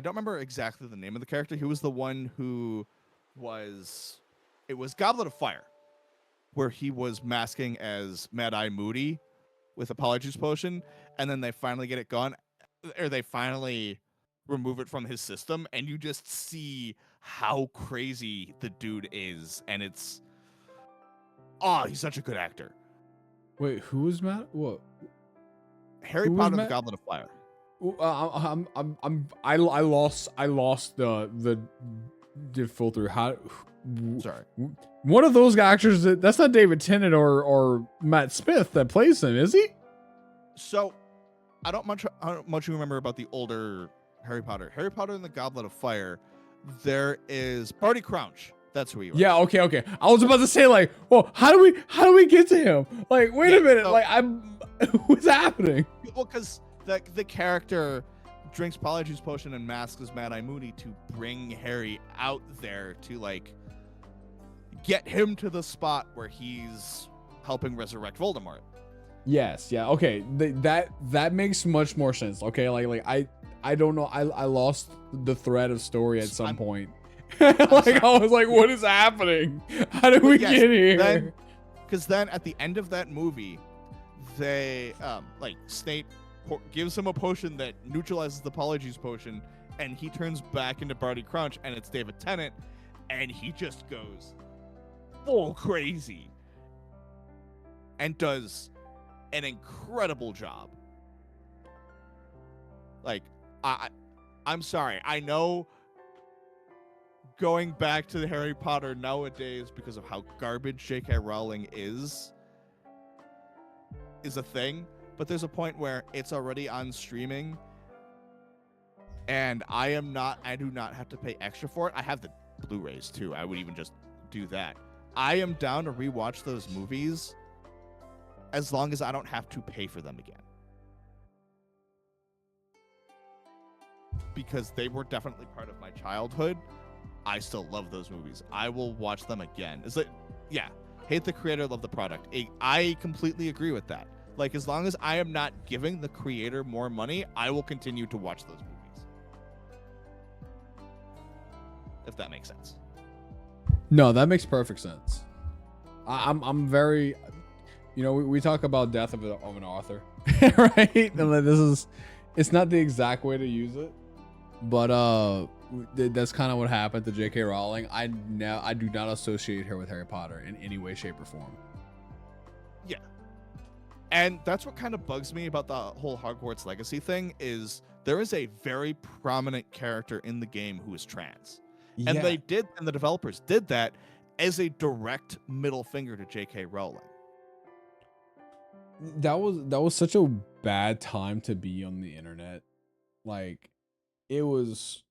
don't remember exactly the name of the character. He was the one who it was Goblet of Fire, where he was masking as Mad Eye Moody with a Polyjuice potion, and then they finally get it gone, or they finally remove it from his system, and you just see how crazy the dude is, and he's such a good actor. Wait, who is Matt? What? Harry Potter and the Goblet of Fire. I lost the filter. How? Sorry. One of those actors, that's not David Tennant or Matt Smith that plays him, is he? So, I don't much remember about the older Harry Potter. Harry Potter and the Goblet of Fire, there is Barty Crouch. That's who he was. Yeah, okay. I was about to say, like, well, how do we get to him? Like, wait a minute, what's happening? Well, because the character drinks Polyjuice potion and masks as Mad Eye Moody to bring Harry out there to, like, get him to the spot where he's helping resurrect Voldemort. Yes, yeah, okay. That makes much more sense. Okay, like I don't know. I lost the thread of story at some point. I was like, what is happening? How did we get here? Because then at the end of that movie, they Snape gives him a potion that neutralizes the Polyjuice potion, and he turns back into Barty Crouch, and it's David Tennant, and he just goes full crazy. and does an incredible job. Like, I'm sorry. I know going back to the Harry Potter nowadays because of how garbage J.K. Rowling is a thing, but there's a point where it's already on streaming and I do not have to pay extra for it. I have the Blu-rays too. I would even just do that. I am down to rewatch those movies as long as I don't have to pay for them again. Because they were definitely part of my childhood. I still love those movies. I will watch them again. Is it? Yeah. Hate the creator, love the product. I completely agree with that. Like, as long as I am not giving the creator more money, I will continue to watch those movies. If that makes sense. No, that makes perfect sense. I'm very, we talk about death of an author, right? And like, it's not the exact way to use it, but that's kind of what happened to J.K. Rowling. I do not associate her with Harry Potter in any way, shape, or form. Yeah. And that's what kind of bugs me about the whole Hogwarts Legacy thing is there is a very prominent character in the game who is trans. Yeah. And the developers did that as a direct middle finger to J.K. Rowling. That was such a bad time to be on the internet. Like, it was,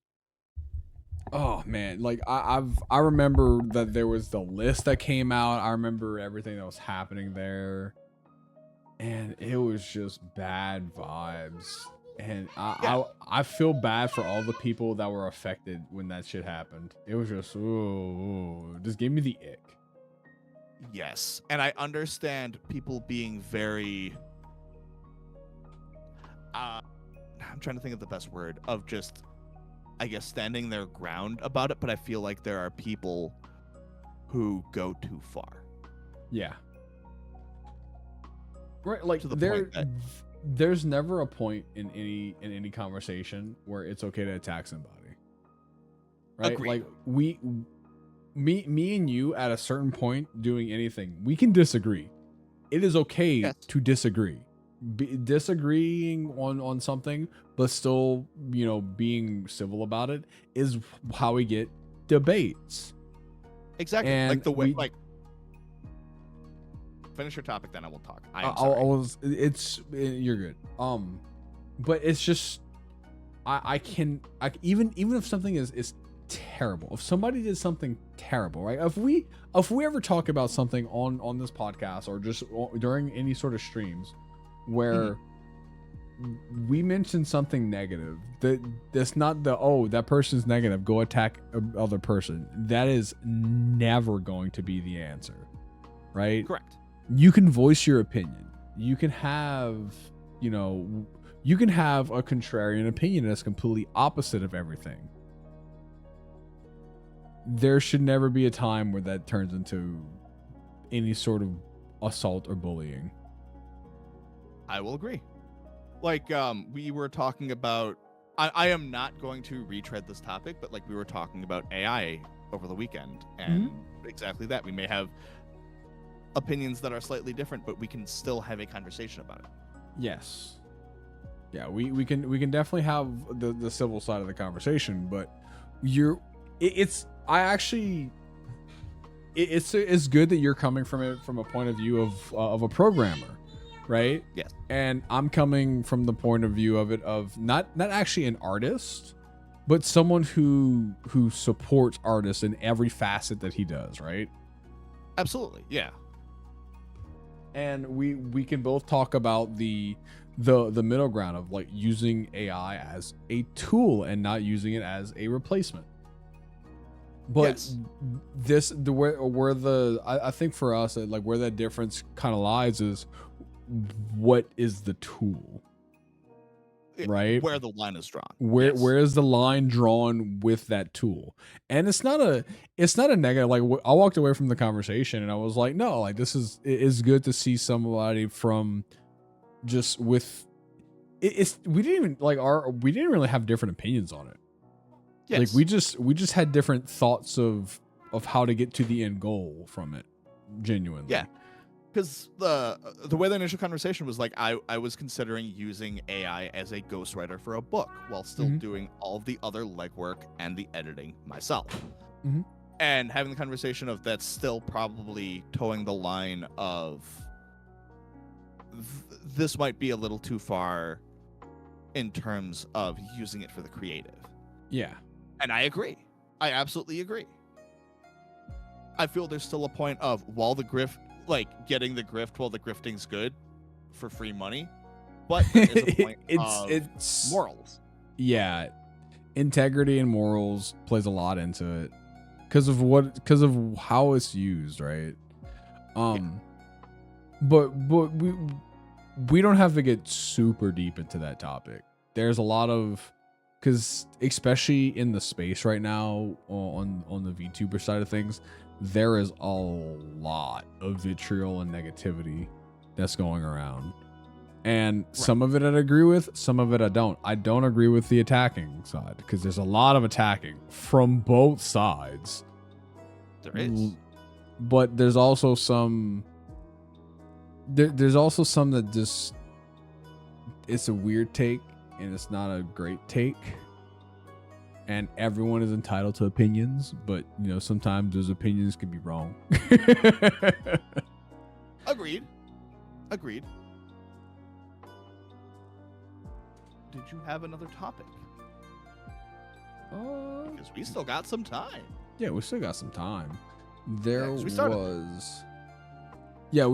oh man, like I remember that there was the list that came out. I remember everything that was happening there, and it was just bad vibes. And I feel bad for all the people that were affected when that shit happened. It was just just gave me the ick. Yes, and I understand people being very I'm trying to think of the best word of just, I guess, standing their ground about it, but I feel like there are people who go too far. Yeah. Right, like to the point that there's never a point in any conversation where it's okay to attack somebody. Right? Agreed. Like me and you at a certain point doing anything, we can disagree. It is okay to disagree. Disagreeing on something, but still, being civil about it is how we get debates. Exactly. And like the way, finish your topic, then I will talk. You're good. But it's just, even if something is terrible, if somebody did something terrible, right? If we ever talk about something on this podcast or just during any sort of streams where we mention something negative, that's not that person's negative, go attack other person. That is never going to be the answer, right? Correct. You can voice your opinion. You can have a contrarian opinion that's completely opposite of everything. There should never be a time where that turns into any sort of assault or bullying. I will agree. Like, we were talking about, I am not going to retread this topic, but like we were talking about AI over the weekend, and exactly that. We may have opinions that are slightly different, but we can still have a conversation about it. Yes. Yeah, we can definitely have the civil side of the conversation, but it's good that you're coming from it from a point of view of a programmer, right? Yes. And I'm coming from the point of view of not actually an artist, but someone who supports artists in every facet that he does, right? Absolutely. Yeah. And we can both talk about the middle ground of like using AI as a tool and not using it as a replacement. But yes. I think for us, like where that difference kind of lies is what is the tool, right? Where the line is drawn. Where is the line drawn with that tool? And it's not a negative. Like I walked away from the conversation and I was like, no, like it is good to see somebody from just with it's we didn't really have different opinions on it. Yes. Like we just had different thoughts of how to get to the end goal from it, genuinely. Yeah. because the way the initial conversation was like, I was considering using AI as a ghostwriter for a book while still Mhm. doing all of the other legwork and the editing myself. Mhm. And having the conversation of that's still probably towing the line of this might be a little too far in terms of using it for the creative. Yeah. And I agree. I absolutely agree. I feel there's still a point of while the grift, like getting the grift while the grifting's good for free money, but there is a point of it's morals. Yeah, integrity and morals plays a lot into it because of how it's used, right? But we don't have to get super deep into that topic. There's a lot of, because especially in the space right now on the VTuber side of things, there is a lot of vitriol and negativity that's going around. And some of it I agree with, some of it I don't. I don't agree with the attacking side because there's a lot of attacking from both sides. There is. But there's also some there's also some that just, it's a weird take and it's not a great take. And everyone is entitled to opinions, but you know, sometimes those opinions can be wrong. Agreed. Did you have another topic? Because we still got some time. Yeah, we still got some time. There Yeah, 'cause we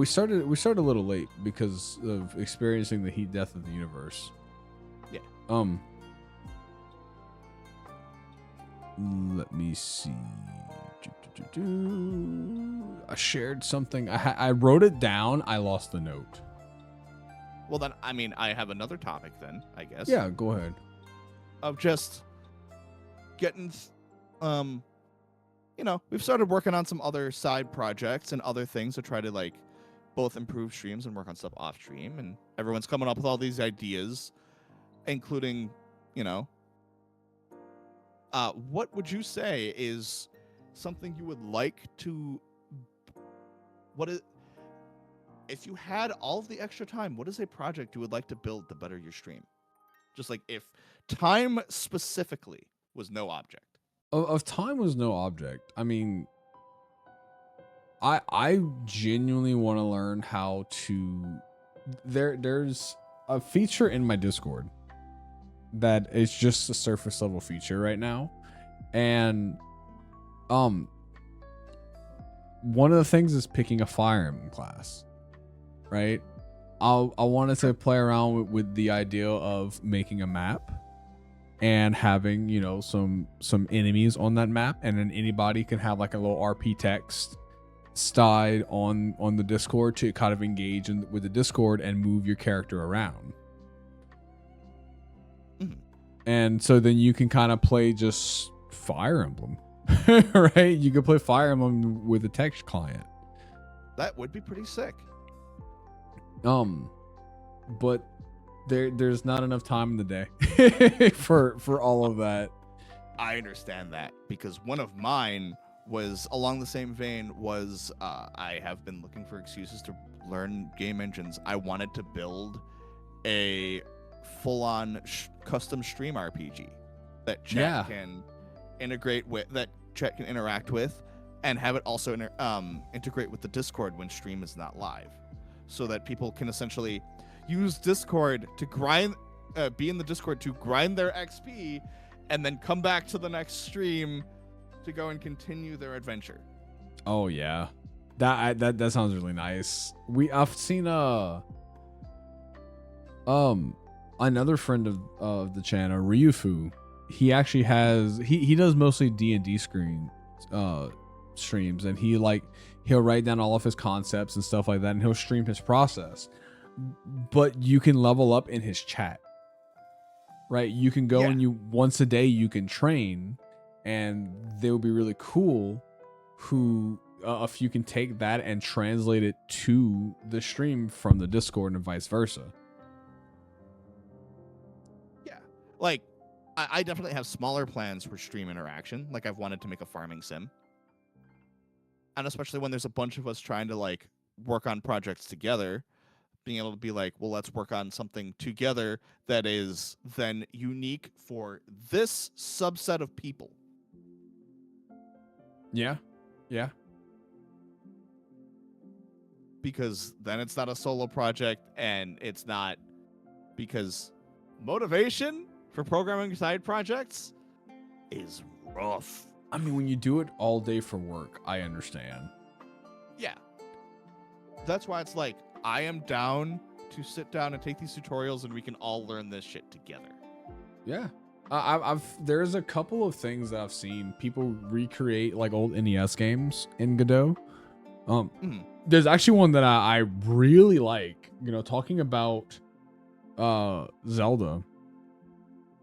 started- we started a little late because of experiencing the heat death of the universe. Yeah. Let me see. I shared something. I wrote it down. I lost the note. Well, then, I mean, I have another topic then, I guess. Yeah, go ahead. Of just getting, you know, we've started working on some other side projects and other things to try to, like, both improve streams and work on stuff off stream. And everyone's coming up with all these ideas, including, you know, what would you say is something you would like to, if you had all of the extra time, what is a project you would like to build to better your stream? Just like if time specifically was no object. Of time was no object. I mean, I genuinely want to learn how to. There's a feature in my Discord that is just a surface level feature right now, and one of the things is picking a Fire Emblem class, right? I wanted to play around with the idea of making a map and having, you know, some enemies on that map, and then anybody can have like a little RP text style on the Discord to kind of engage with the Discord and move your character around. And so then you can kind of play just Fire Emblem, right? You can play Fire Emblem with a text client. That would be pretty sick. But there's not enough time in the day for all of that. I understand that because one of mine was along the same vein was I have been looking for excuses to learn game engines. I wanted to build a full-on custom stream RPG that chat can integrate with, that chat can interact with, and have it also integrate with the Discord when stream is not live, so that people can essentially use Discord to grind, be in the Discord to grind their XP, and then come back to the next stream to go and continue their adventure. Oh yeah, that sounds really nice. I've seen another friend of the channel, Ryufu. He actually has he does mostly D&D streams, and he'll write down all of his concepts and stuff like that, and he'll stream his process. But you can level up in his chat, right? You can go and you once a day you can train, and they would be really cool if you can take that and translate it to the stream from the Discord and vice versa. Like, I definitely have smaller plans for stream interaction. Like, I've wanted to make a farming sim. And especially when there's a bunch of us trying to, like, work on projects together, being able to be like, well, let's work on something together that is then unique for this subset of people. Yeah. Yeah. Because then it's not a solo project, and it's not, because motivation for programming side projects is rough. I mean, when you do it all day for work, I understand. Yeah. That's why it's like, I am down to sit down and take these tutorials and we can all learn this shit together. Yeah. I've there's a couple of things that I've seen people recreate like old NES games in Godot. There's actually one that I really like, you know, talking about Zelda.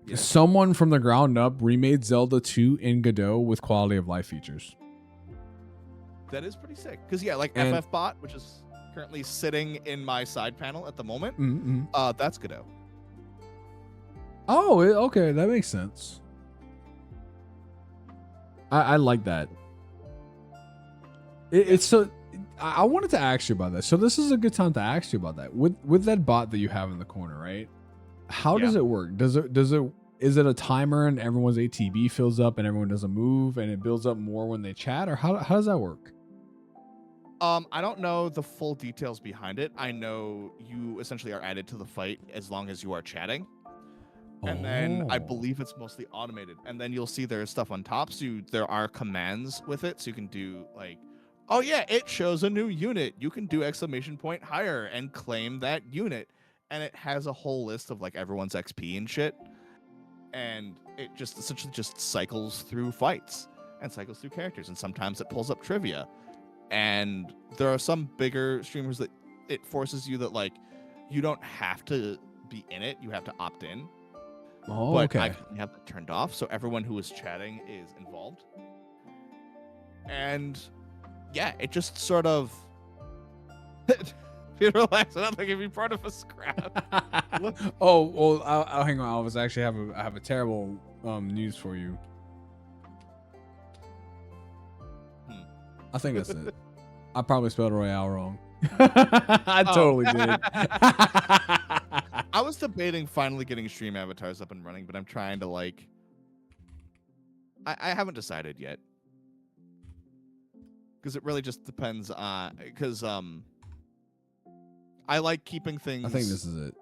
Yeah. Someone from the ground up remade Zelda 2 in Godot with quality of life features. That is pretty sick. Because, yeah, like And- FFbot, which is currently sitting in my side panel at the moment, Mm-hmm. that's Godot. Oh, okay, that makes sense. I like that. It's so. I wanted to ask you about that. So this is a good time to ask you about that. With that bot that you have in the corner, right? How does it work? Is it a timer and everyone's ATB fills up and everyone doesn't move and it builds up more when they chat, or how does that work? I don't know the full details behind it. I know you essentially are added to the fight as long as you are chatting. And then I Oh. believe it's mostly automated. And then you'll see there's stuff on top. So there are commands with it. So you can do like, oh yeah, it shows a new unit. You can do exclamation point higher and claim that unit. And it has a whole list of like everyone's XP and shit. And it just essentially just cycles through fights and cycles through characters. And sometimes it pulls up trivia. And there are some bigger streamers that it forces you that like, you don't have to be in it. You have to opt in. Oh, But okay. I can have that turned off, so everyone who is chatting is involved. And yeah, it just sort of you relax. I don't think it'd be part of a scrap. Oh, well, I'll hang on. I have a terrible news for you. I think that's it. I probably spelled Royale wrong. I totally did. I was debating finally getting stream avatars up and running, but I'm trying to like. I haven't decided yet. Because it really just depends on. Because I like keeping things. I think this is it.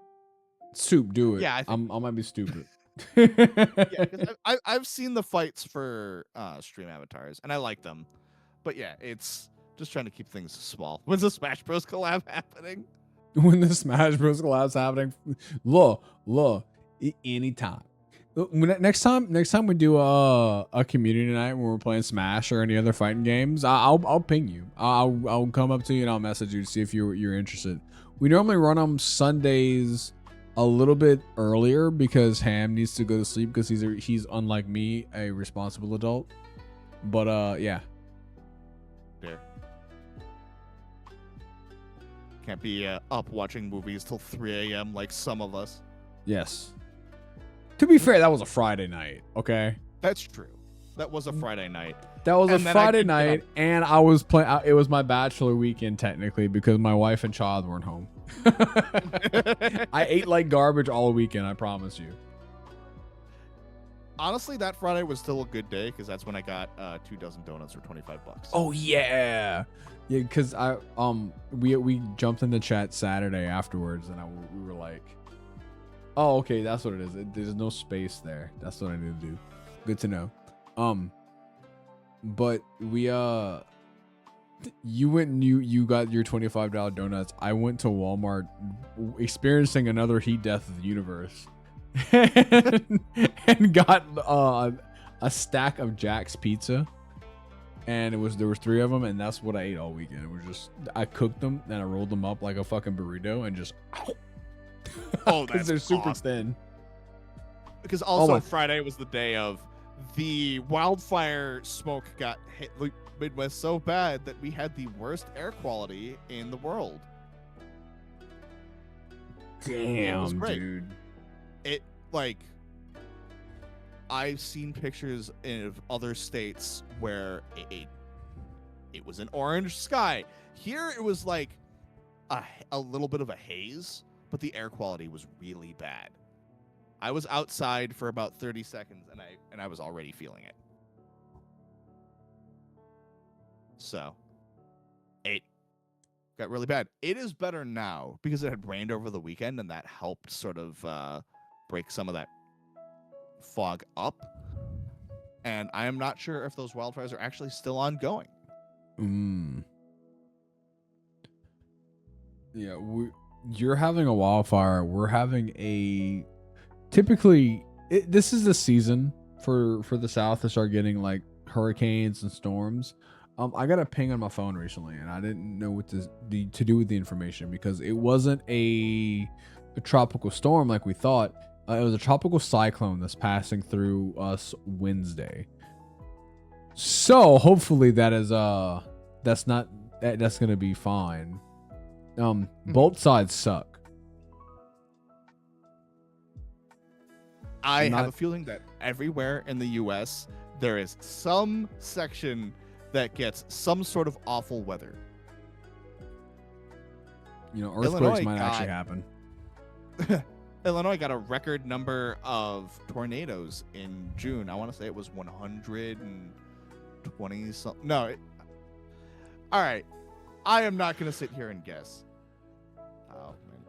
Soup, do it. Yeah, I I might be stupid. Yeah, 'cause I've seen the fights for stream avatars, and I like them. But yeah, it's just trying to keep things small. When's the Smash Bros. Collab happening? When the Smash Bros. Collab's happening, anytime. Next time we do a community night when we're playing Smash or any other fighting games, I'll ping you. I'll come up to you and I'll message you to see if you're interested. We normally run them Sundays a little bit earlier because Ham needs to go to sleep because he's unlike me, a responsible adult. But yeah. There. Can't be up watching movies till 3 a.m. like some of us. Yes. To be fair, that was a Friday night, okay? That's true. That was a Friday night. That was a And then I Friday picked it night, up. and I was playing. It was my bachelor weekend technically because my wife and child weren't home. I ate like garbage all weekend. I promise you. Honestly, that Friday was still a good day because that's when I got 2 dozen donuts for $25. Oh yeah, yeah. Because we jumped in the chat Saturday afterwards, and we were like, oh okay, that's what it is. There's no space there. That's what I need to do. Good to know. But we you went and you got your $25 donuts. I went to Walmart, experiencing another heat death of the universe, and got a stack of Jack's Pizza, and there was 3 of them, and that's what I ate all weekend. It was just I cooked them and I rolled them up like a fucking burrito and just Oh, because that's they're super awesome. thin. Because also my- Friday was the day of the wildfire smoke got hit the Midwest so bad that we had the worst air quality in the world. Damn, great. dude. It like I've seen pictures of other states where it was an orange sky. Here it was like a little bit of a haze, but the air quality was really bad. I was outside for about 30 seconds and I was already feeling it. So it got really bad. It is better now because it had rained over the weekend and that helped sort of break some of that fog up. And I am not sure if those wildfires are actually still ongoing. Yeah, you're having a wildfire. We're having a... Typically, this is the season for the South to start getting like hurricanes and storms. I got a ping on my phone recently, and I didn't know what to do with the information because it wasn't a tropical storm like we thought. It was a tropical cyclone that's passing through us Wednesday. So hopefully that's gonna be fine. Both sides suck. I have a feeling that everywhere in the U.S. there is some section that gets some sort of awful weather. Earthquakes Illinois might actually happen. Illinois got a record number of tornadoes in June. I want to say it was 120 something. No. All right. I am not going to sit here and guess. Oh, man.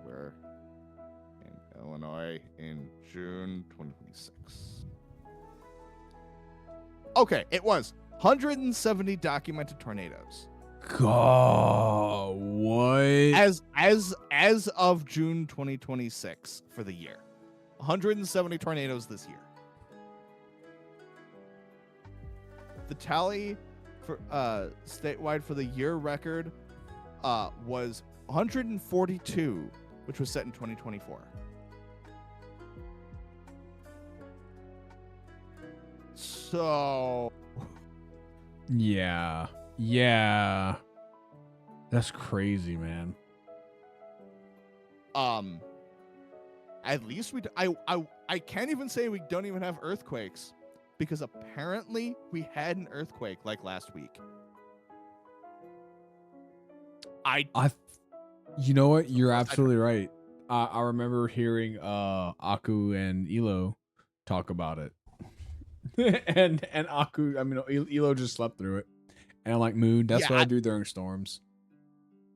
We're in Illinois in June 2026. Okay, it was 170 documented tornadoes. God, what? As of June 2026 for the year. 170 tornadoes this year. The tally for statewide for the year record was 142, which was set in 2024. So Yeah. That's crazy, man. At least I can't even say we don't even have earthquakes because apparently we had an earthquake like last week. You know what? You're absolutely right. I remember hearing Aku and Elo talk about it. and Aku, Elo just slept through it. And I'm like, mood, that's what I do during storms.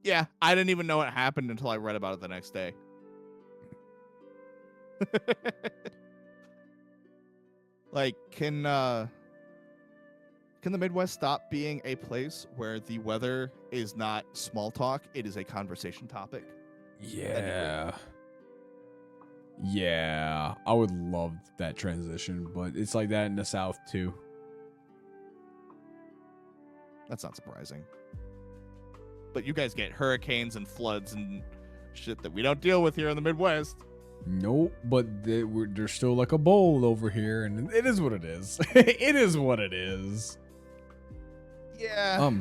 Yeah, I didn't even know what happened until I read about it the next day. Like, can the Midwest stop being a place where the weather is not small talk, it is a conversation topic? Yeah. Yeah, I would love that transition, but it's like that in the South too. That's not surprising. But you guys get hurricanes and floods and shit that we don't deal with here in the Midwest. Nope, but there's still like a bowl over here, and it is what it is. It is what it is. Yeah.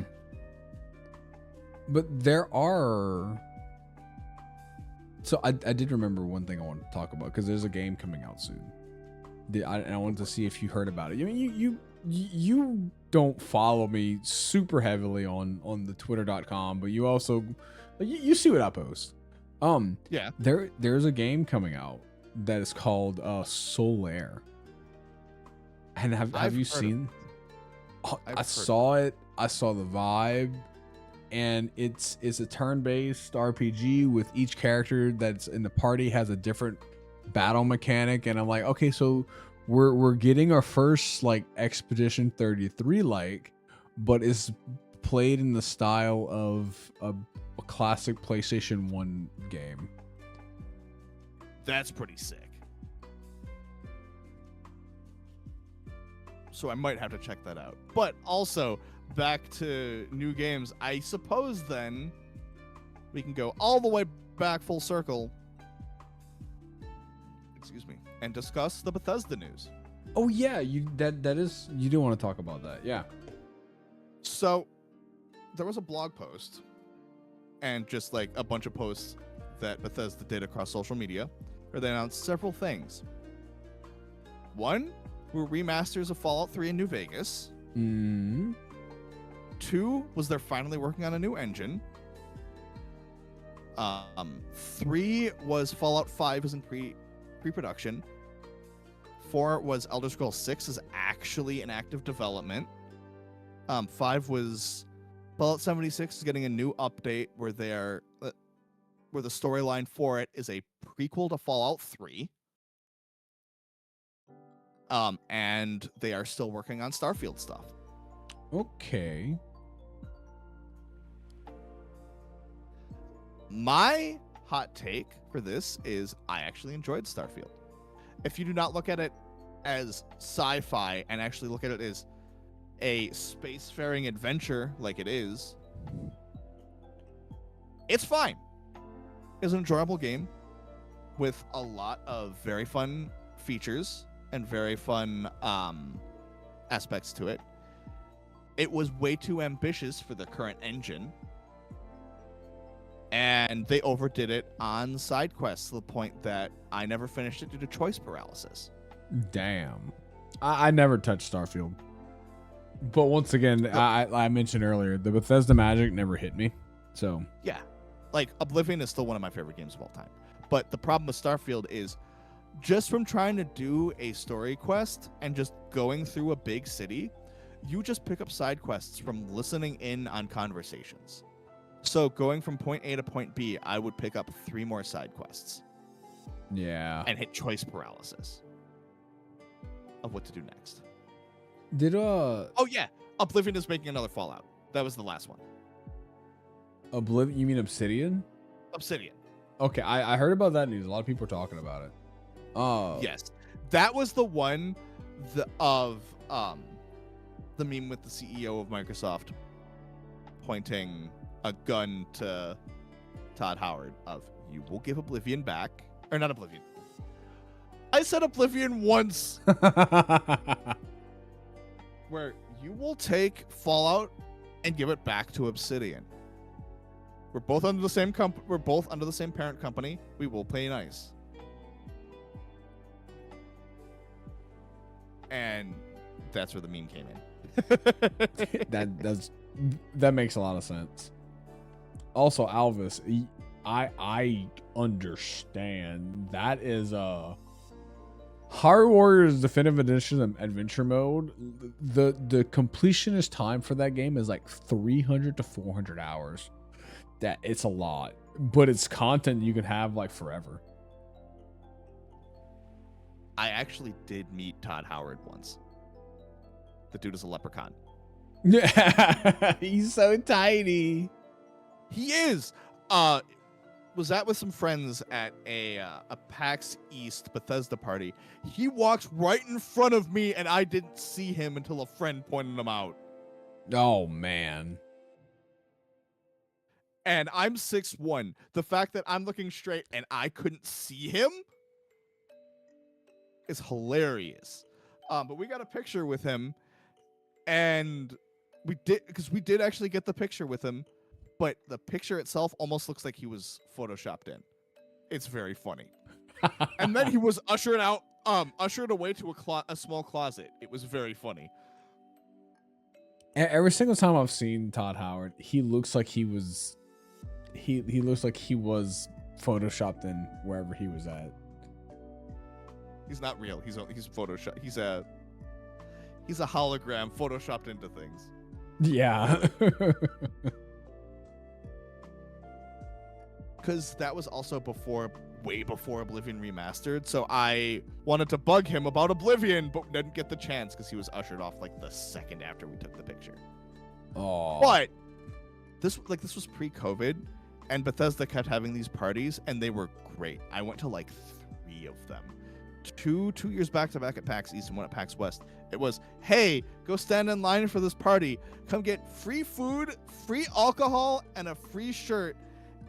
But there are... So I did remember one thing I wanted to talk about, because there's a game coming out soon. I wanted to see if you heard about it. I mean, you don't follow me super heavily on the twitter.com, but you also you see what I post. Yeah. There's a game coming out that is called Solaire. And have you seen? I saw it. I saw the vibe, and it's a turn-based RPG with each character that's in the party has a different battle mechanic, and I'm like, okay, so we're getting our first like Expedition 33 like, but it's played in the style of a classic PlayStation 1 game. That's pretty sick. So I might have to check that out. But also, back to new games, I suppose then we can go all the way back full circle, excuse me, and discuss the Bethesda news. Oh yeah, you do want to talk about that. Yeah. So there was a blog post and just like a bunch of posts that Bethesda did across social media where they announced several things. One were remasters of Fallout 3 in New Vegas. 2 was they're finally working on a new engine. 3 was Fallout 5 is in pre-production. 4 was Elder Scrolls 6 is actually in active development. 5 was Fallout 76 is getting a new update where the storyline for it is a prequel to Fallout 3. And they are still working on Starfield stuff. Okay. My hot take for this is I actually enjoyed Starfield. If you do not look at it as sci-fi and actually look at it as a spacefaring adventure like it is, it's fine. It's an enjoyable game with a lot of very fun features and very fun aspects to it. It was way too ambitious for the current engine, and they overdid it on side quests to the point that I never finished it due to choice paralysis. Damn. I never touched Starfield. But once again, I mentioned earlier, the Bethesda magic never hit me. So yeah, like Oblivion is still one of my favorite games of all time. But the problem with Starfield is just from trying to do a story quest and just going through a big city, you just pick up side quests from listening in on conversations. So going from point A to point B, I would pick up 3 more side quests. Yeah. And hit choice paralysis of what to do next. Oh yeah, Oblivion is making another Fallout. That was the last one. Oblivion? You mean Obsidian? Obsidian. Okay, I heard about that news. A lot of people are talking about it. Oh. Yes. That was the one of the meme with the CEO of Microsoft pointing a gun to Todd Howard of, you will give Oblivion back. Or not Oblivion. I said Oblivion once. Where you will take Fallout and give it back to Obsidian. We're both under the same we're both under the same parent company. We will play nice. And that's where the meme came in. that makes a lot of sense. Also, Alvis, I understand that is Hyrule Warriors Definitive Edition Adventure Mode. The completionist time for that game is like 300 to 400 hours. That it's a lot, but it's content you can have like forever. I actually did meet Todd Howard once. The dude is a leprechaun. Yeah, he's so tiny. He is. Was at with some friends at a PAX East Bethesda party. He walked right in front of me, and I didn't see him until a friend pointed him out. Oh man. And I'm 6'1". The fact that I'm looking straight and I couldn't see him is hilarious. But we got a picture with him, and we did actually get the picture with him, but the picture itself almost looks like he was photoshopped in. It's very funny. And then he was ushered away to a small closet. It was very funny. Every single time I've seen Todd Howard, he looks like he was photoshopped in wherever he was at. He's not real. He's photoshopped. He's a hologram photoshopped into things. Yeah. Because that was also way before Oblivion Remastered, so I wanted to bug him about Oblivion, but didn't get the chance because he was ushered off like the second after we took the picture. Oh. But this was pre-COVID, and Bethesda kept having these parties, and they were great. I went to like 3 of them. Two years back to back at PAX East and one at PAX West. It was, hey, go stand in line for this party. Come get free food, free alcohol, and a free shirt,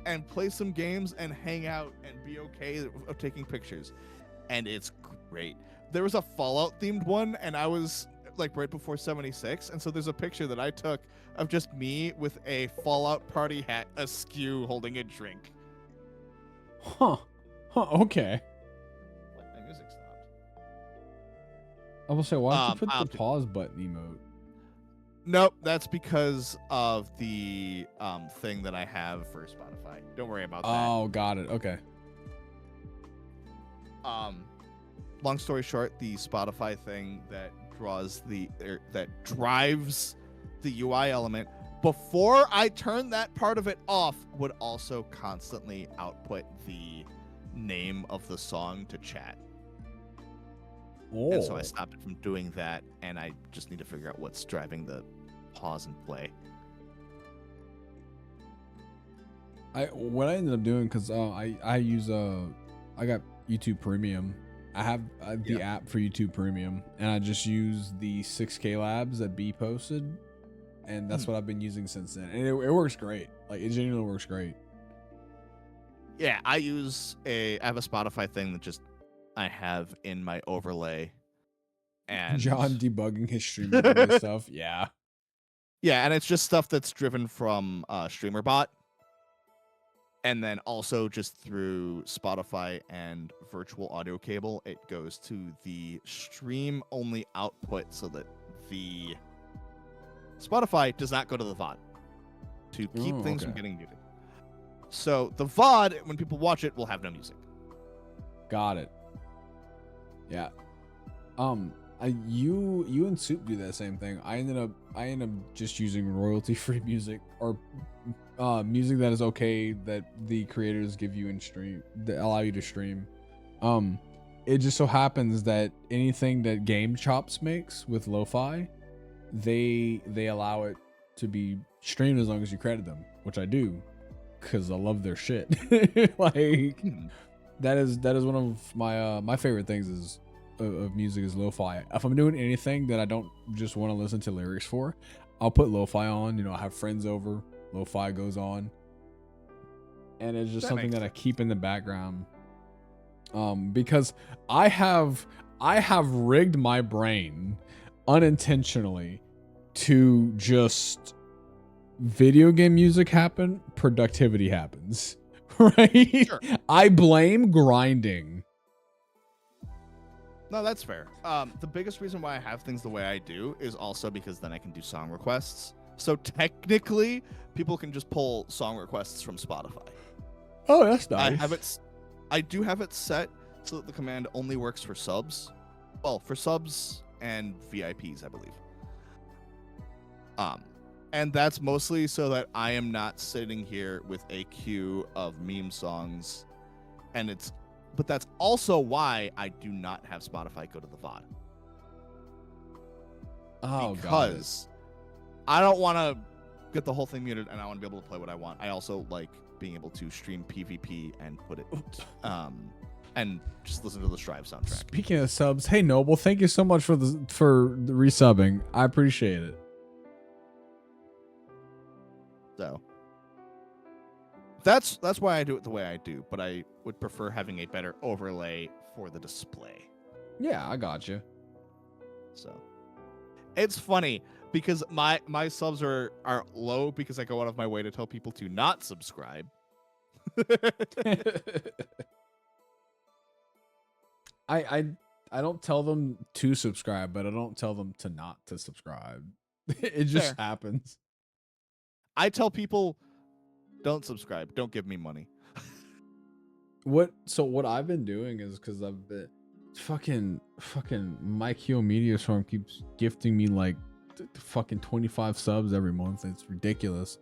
and play some games and hang out and be okay of taking pictures. And it's great. There was a Fallout themed one, and I was like right before 76, and so there's a picture that I took of just me with a Fallout party hat askew holding a drink. Huh. Okay. My music stopped. I will say, why don't you put the pause button emote? Nope, that's because of the thing that I have for Spotify. Don't worry about that. Oh, got it. Okay. Long story short, the Spotify thing that drives the UI element before I turn that part of it off would also constantly output the name of the song to chat. Oh. And so I stopped it from doing that, and I just need to figure out what's driving the pause and play. What I ended up doing, because I use I got YouTube Premium. I have the app for YouTube Premium, and I just use the 6K Labs that B posted, and that's what I've been using since then. And it works great. Like, it genuinely works great. Yeah, I have a Spotify thing that just I have in my overlay, and John debugging his streaming stuff. Yeah. Yeah, and it's just stuff that's driven from StreamerBot, and then also just through Spotify and virtual audio cable, it goes to the stream only output so that the Spotify does not go to the VOD to keep things from getting muted. So the VOD, when people watch it, will have no music. Got it. Yeah. You and Soup do that same thing. I ended up just using royalty-free music, or music that is okay that the creators give you in stream, that allow you to stream. It just so happens that anything that Game Chops makes with lo-fi, they allow it to be streamed as long as you credit them, which I do, because I love their shit. Like, that is one of my favorite things is of music is lo-fi. If I'm doing anything that I don't just want to listen to lyrics for, I'll put lo-fi on. You know, I have friends over, lo-fi goes on, and it's just something that I keep in the background. Because I have rigged my brain unintentionally to just video game music happen, productivity happens. Right? Sure. I blame grinding. No, that's fair. The biggest reason why I have things the way I do is also because then I can do song requests. So technically, people can just pull song requests from Spotify. Oh, that's nice. I do have it set so that the command only works for subs. Well, for subs and VIPs, I believe. And that's mostly so that I am not sitting here with a queue of meme songs, but that's also why I do not have Spotify go to the VOD. Oh, because I don't want to get the whole thing muted, and I want to be able to play what I want. I also like being able to stream PvP and put it, and just listen to the Strive soundtrack. Speaking of subs, hey Noble, thank you so much for the resubbing. I appreciate it. So that's why I do it the way I do, but I would prefer having a better overlay for the display. Yeah, I got you. So it's funny because my subs are low because I go out of my way to tell people to not subscribe. I don't tell them to subscribe, but I don't tell them to not to subscribe. It just happens. I tell people, don't subscribe. Don't give me money. What I've been doing is, because I've been fucking Mike Heo Media Storm keeps gifting me like fucking 25 subs every month. It's ridiculous.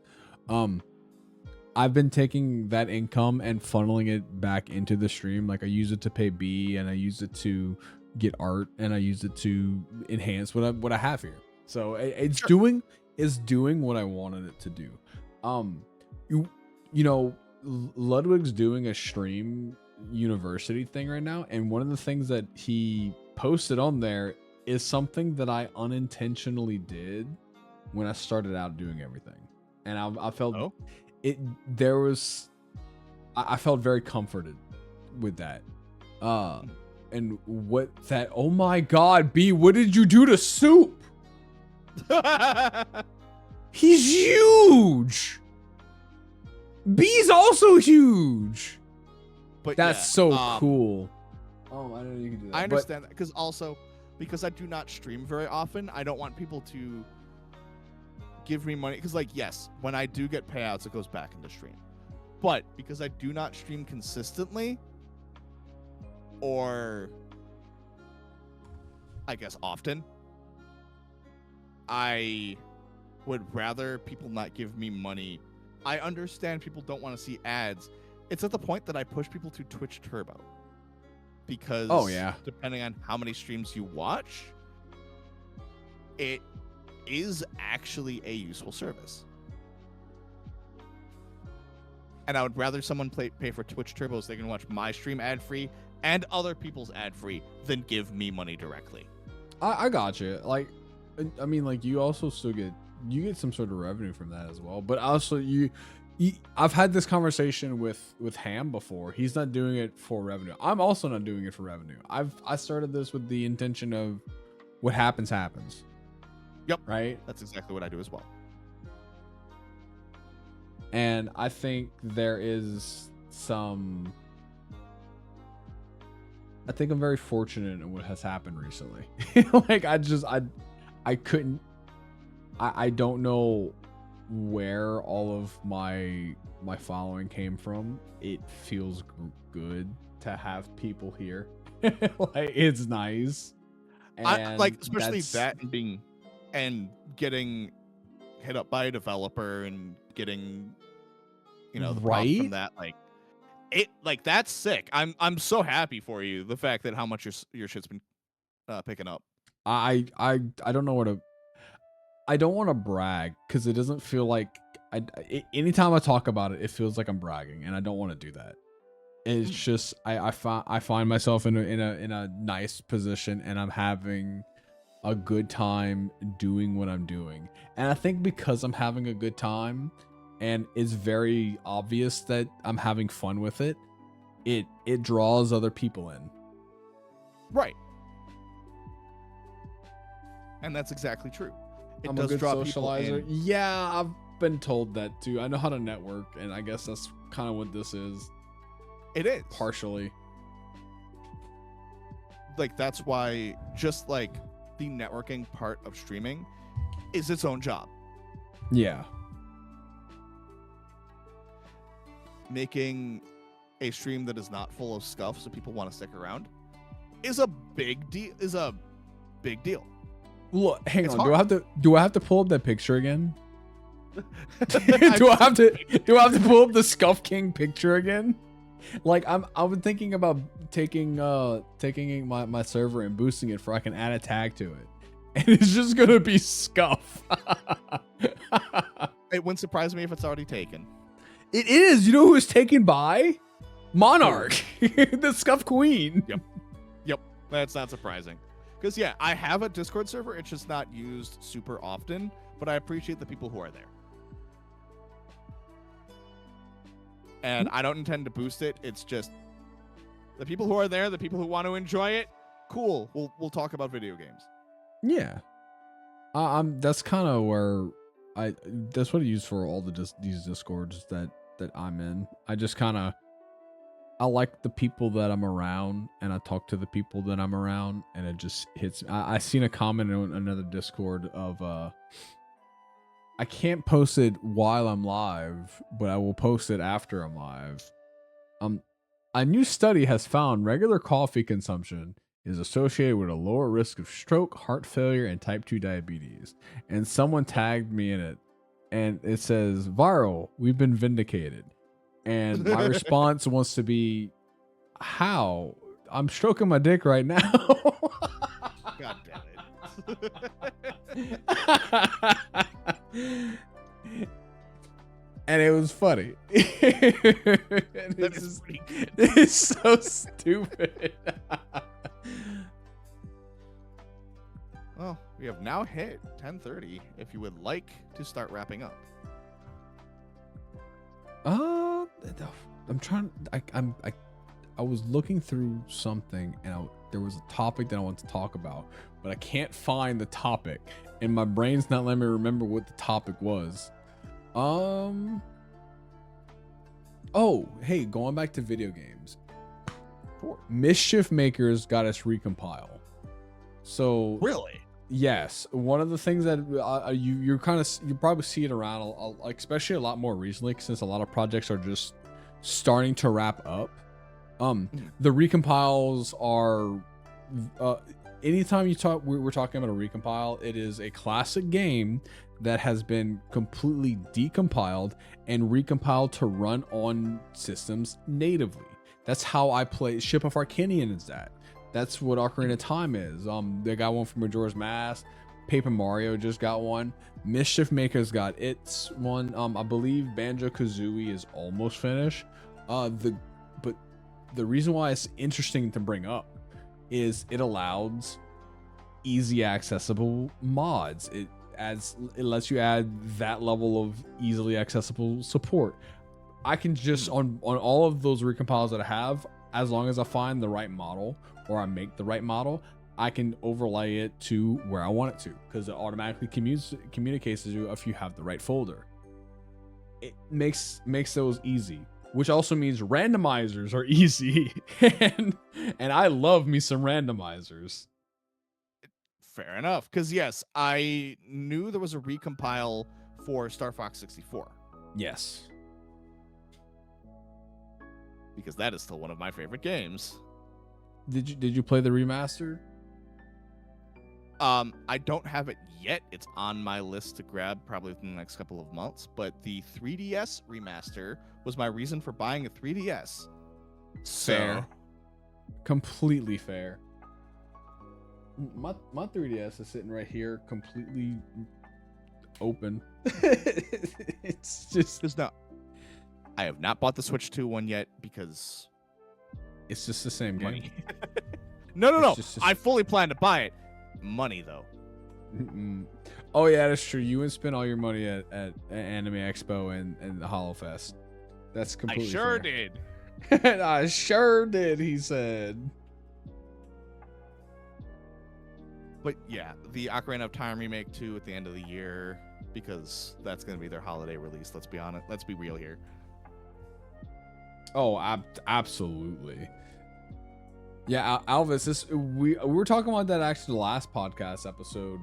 I've been taking that income and funneling it back into the stream. Like, I use it to pay B, and I use it to get art, and I use it to enhance what I have here. So it's doing what I wanted it to do. You know, Ludwig's doing a stream university thing right now, and one of the things that he posted on there is something that I unintentionally did when I started out doing everything, and I felt I felt very comforted with that. And what that? Oh my God, B, what did you do to Soup? He's huge. B's also huge. But that's so cool. Oh, I didn't know you could do that. I understand that because I do not stream very often. I don't want people to give me money, because like, yes, when I do get payouts, it goes back into stream. But because I do not stream consistently, or I guess often, I would rather people not give me money. I understand people don't want to see ads. It's at the point that I push people to Twitch Turbo. Because depending on how many streams you watch, it is actually a useful service. And I would rather someone pay for Twitch Turbo so they can watch my stream ad-free and other people's ad-free than give me money directly. I got you. Like, I mean, like, you also still get some sort of revenue from that as well. But also, I've had this conversation with Ham before. He's not doing it for revenue. I'm also not doing it for revenue. I started this with the intention of what happens. Yep. Right? That's exactly what I do as well. And I think there is some... I think I'm very fortunate in what has happened recently. Like, I couldn't... I don't know where all of my following came from. It feels good to have people here. Like, it's nice. And I like, especially that and getting hit up by a developer and getting, you know, the prompt from that, like, it, like, that's sick. I'm so happy for you. The fact that how much your shit's been picking up. I don't know what to. I don't want to brag because it doesn't feel like anytime I talk about it, it feels like I'm bragging, and I don't want to do that. It's just I find myself in a nice position, and I'm having a good time doing what I'm doing. And I think because I'm having a good time, and it's very obvious that I'm having fun with it, it draws other people in. Right. And that's exactly true. It I'm does a good draw socializer. people in. Yeah, I've been told that too. I know how to network, and I guess that's kind of what this is. It is. Partially. Like, that's why just like the networking part of streaming is its own job. Yeah. Making a stream that is not full of scuff so people want to stick around is a big deal. Look, hang It's on. hard. Do I have to pull up that picture again? do I have to pull up the Scuff King picture again? Like, I've been thinking about taking my server and boosting it, for I can add a tag to it, and it's just gonna be Scuff. It wouldn't surprise me if it's already taken. It is. You know who is taken by? Monarch, the Scuff Queen. Yep. That's not surprising. Because, yeah, I have a Discord server. It's just not used super often, but I appreciate the people who are there. And I don't intend to boost it. It's just the people who are there, the people who want to enjoy it, cool. We'll talk about video games. Yeah. That's kind of where that's what I use for all these Discords that I'm in. I just kind of, I like the people that I'm around, and I talk to the people that I'm around, and it just hits. I seen a comment in another Discord of I can't post it while I'm live, but I will post it after I'm live. A new study has found regular coffee consumption is associated with a lower risk of stroke, heart failure, and type 2 diabetes. And someone tagged me in it, and it says, "Viral, we've been vindicated." And my response wants to be, how? I'm stroking my dick right now. God damn it. And it was funny. That is pretty good. It's so stupid. Well, we have now hit 10:30. If you would like to start wrapping up. I'm trying. I was looking through something, and there was a topic that I want to talk about, but I can't find the topic, and my brain's not letting me remember what the topic was. Oh, hey, going back to video games. Mischief Makers got us recompile. So Really? Yes, one of the things that you probably see it around, especially a lot more recently, since a lot of projects are just starting to wrap up. Mhm. The recompiles are, anytime we're talking about a recompile, it is a classic game that has been completely decompiled and recompiled to run on systems natively. That's how I play Ship of Arcanian. Is that? That's what Ocarina of Time is. They got one for Majora's Mask. Paper Mario just got one. Mischief Maker's got its one. I believe Banjo Kazooie is almost finished. But the reason why it's interesting to bring up is it allows easy accessible mods. It lets you add that level of easily accessible support. I can just on all of those recompiles that I have, as long as I find the right model or I make the right model, I can overlay it to where I want it to, because it automatically communicates to you if you have the right folder. It makes those easy, which also means randomizers are easy. and I love me some randomizers. Fair enough. Because yes, I knew there was a recompile for Star Fox 64. Yes. Because that is still one of my favorite games. Did you play the remaster? I don't have it yet. It's on my list to grab probably within the next couple of months. But the 3DS remaster was my reason for buying a 3DS. Fair. Completely fair. My 3DS is sitting right here, completely open. It's just Because now, I have not bought the Switch 2 one yet because it's just the same money. game. No. It's just I fully plan to buy it. Money though. Oh yeah, that's true. You would spend all your money at Anime Expo and the HoloFest. That's completely I sure fair. did. I sure did, he said. But yeah, the Ocarina of Time remake 2 at the end of the year, because that's going to be their holiday release. Let's be honest. Let's be real here. Oh, absolutely. Yeah, Alvis, we were talking about that actually the last podcast episode.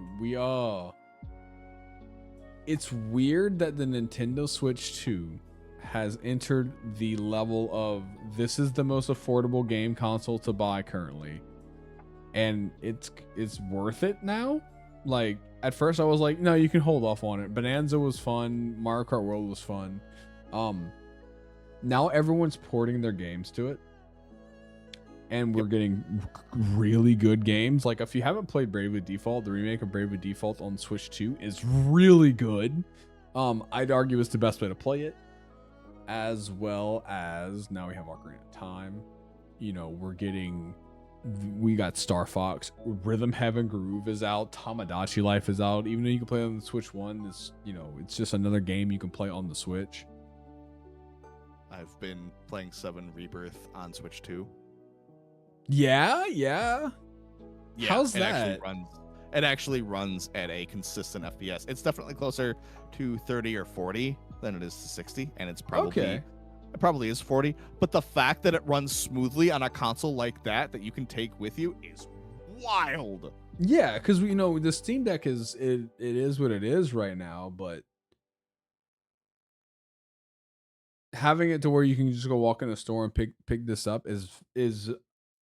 It's weird that the Nintendo Switch 2 has entered the level of this is the most affordable game console to buy currently, and it's worth it now. Like at first I was like, no, you can hold off on it. Bonanza was fun, Mario Kart World was fun. Now everyone's porting their games to it, and we're getting really good games. Like if you haven't played Bravely Default, the remake of Bravely Default on Switch 2 is really good. I'd argue it's the best way to play it, as well as now we have Ocarina of Time. You know, we got Star Fox, Rhythm Heaven Groove is out, Tamagotchi Life is out. Even though you can play on the Switch 1, it's just another game you can play on the Switch. I've been playing 7 Rebirth on Switch 2. Yeah. How's that? It actually runs at a consistent FPS. It's definitely closer to 30 or 40 than it is to 60, and it's probably okay. It probably is 40. But the fact that it runs smoothly on a console like that you can take with you is wild. Yeah, because the Steam Deck it is what it is right now, but having it to where you can just go walk in the store and pick this up is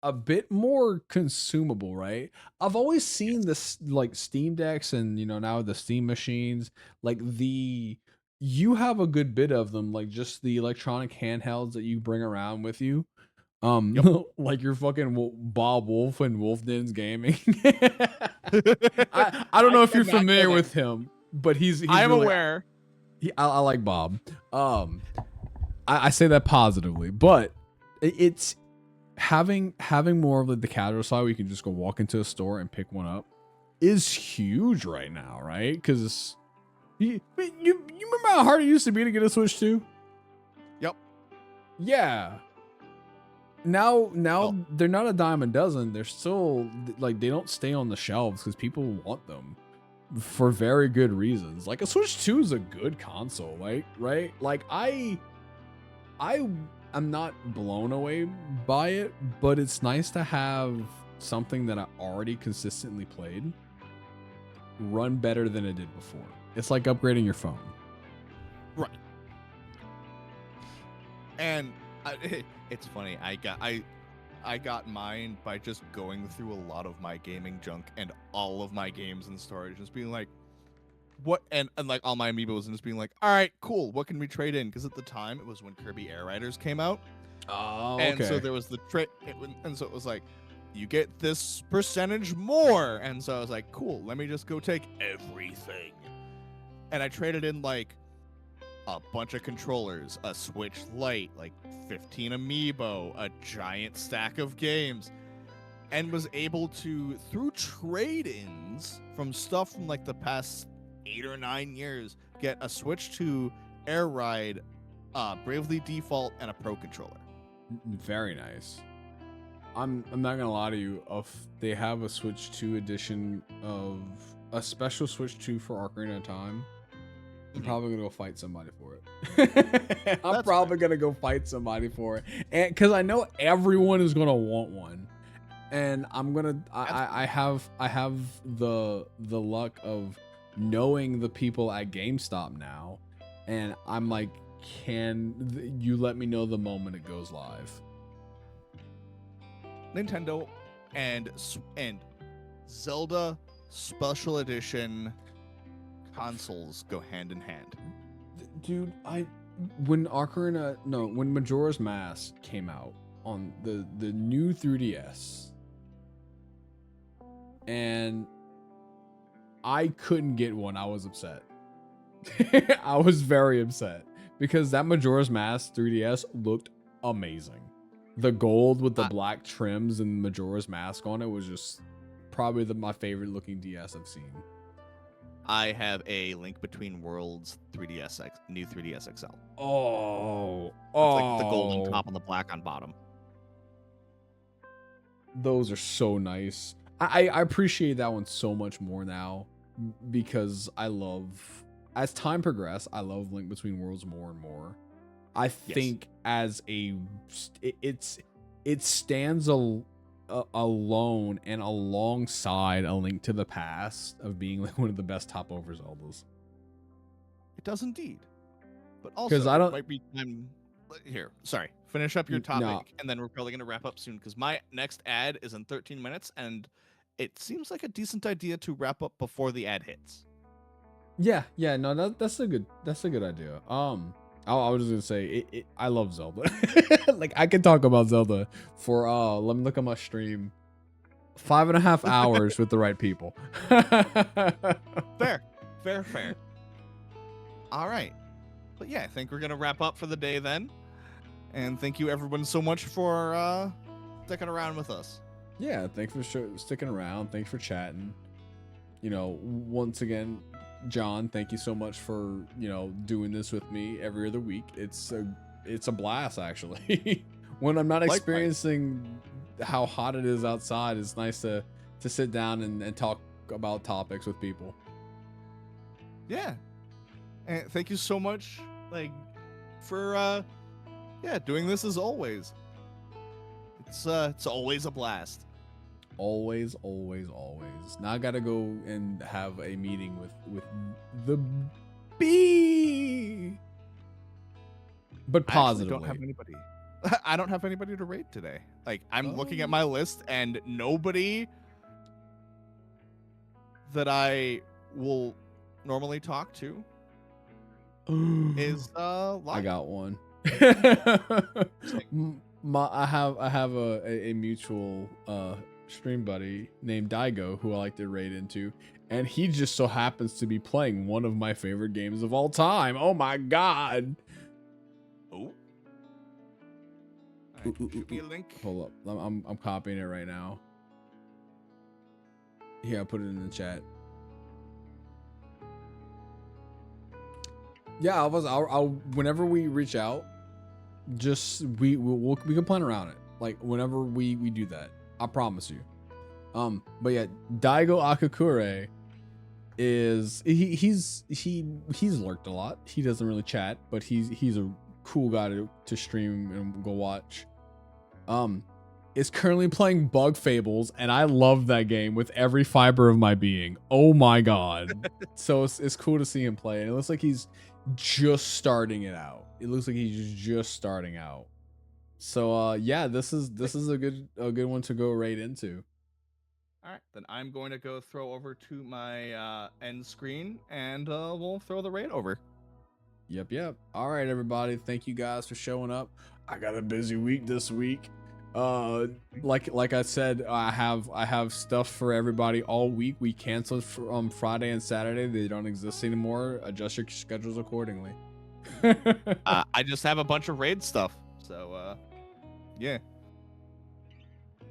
a bit more consumable, right? I've always seen this like Steam Decks and now the Steam machines, like you have a good bit of them, like just the electronic handhelds that you bring around with you. Yep. Like your fucking Bob Wolf and Wolf Dens Gaming. I don't know if you're familiar with him, but he's I'm really, aware. I like Bob. I say that positively, but it's having more of the casual side where you can just go walk into a store and pick one up is huge right now, right? Because you remember how hard it used to be to get a Switch 2? Yep. Yeah. Now they're not a dime a dozen. They're still like they don't stay on the shelves because people want them for very good reasons. Like a Switch 2 is a good console, right? Like I'm not blown away by it, but it's nice to have something that I already consistently played run better than it did before. It's like upgrading your phone. Right. And it's funny. I got mine by just going through a lot of my gaming junk and all of my games in storage, just being like, what, and like all my amiibos, and just being like, all right, cool, what can we trade in? Because at the time it was when Kirby Air Riders came out. Oh, and so there was the trade, and so it was like, you get this percentage more, and so I was like, cool, let me just go take everything, and I traded in like a bunch of controllers, a Switch Lite, like 15 amiibo, a giant stack of games, and was able to, through trade-ins from stuff from like the past 8 or 9 years, get a Switch 2 Air Ride, Bravely Default, and a Pro Controller. Very nice. I'm not gonna lie to you. If they have a Switch 2 edition of a special Switch 2 for Ocarina of Time, I'm probably gonna go fight somebody for it. I'm probably gonna go fight somebody for it, and because I know everyone is gonna want one, and I'm gonna. I have the luck of knowing the people at GameStop now, and I'm like, can you let me know the moment it goes live? Nintendo and Zelda Special Edition consoles go hand in hand. Dude, when Majora's Mask came out on the new 3DS, and I couldn't get one, I was upset. I was very upset because that Majora's Mask 3DS looked amazing. The gold with the black trims and Majora's Mask on it was just probably my favorite looking DS I've seen. I have a Link Between Worlds 3DS new 3DS XL. Oh, it's like the golden top and the black on bottom. Those are so nice. I appreciate that one so much more now because I love, as time progressed, I love Link Between Worlds more and more. I think as it stands alone and alongside A Link to the Past of being like one of the best top over Zeldas. It does indeed. But also, it might be time. Here, sorry. Finish up your topic, and then we're probably going to wrap up soon because my next ad is in 13 minutes, and it seems like a decent idea to wrap up before the ad hits. Yeah, no, that's a good idea. I was just gonna say I love Zelda. Like I can talk about Zelda for let me look at my stream, 5.5 hours with the right people. Fair. All right, but yeah, I think we're gonna wrap up for the day then, and thank you everyone so much for sticking around with us. Yeah, thanks for sticking around. Thanks for chatting. You know, once again, John, thank you so much for, you know, doing this with me every other week. It's a blast actually. When I'm not experiencing how hot it is outside, it's nice to sit down and talk about topics with people. Yeah. And thank you so much for doing this as always. It's always a blast. Always. Now I gotta go and have a meeting with the bee, but positively. I don't have anybody. I don't have anybody to raid today. Like I'm looking at my list, and nobody that I will normally talk to is live. I got one. I have a mutual stream buddy named Daigo who I like to raid into, and he just so happens to be playing one of my favorite games of all time. Oh my god. Oh. Give me a link. Hold up. I'm copying it right now. Here, I put it in the chat. Yeah, I'll whenever we reach out, just we can plan around it. Like whenever we do that. I promise you. But yeah, Daigo Akakure is he's lurked a lot. He doesn't really chat, but he's a cool guy to stream and go watch. is currently playing Bug Fables, and I love that game with every fiber of my being. Oh my god. So it's cool to see him play, and it looks like he's just starting it out. It looks like he's just starting out. So yeah, this is a good one to go right into. All right, then I'm going to go throw over to my end screen, and we'll throw the raid over. Yep. All right, everybody. Thank you guys for showing up. I got a busy week this week. Like I said, I have stuff for everybody all week. We canceled from Friday and Saturday. They don't exist anymore. Adjust your schedules accordingly. I just have a bunch of raid stuff, so yeah.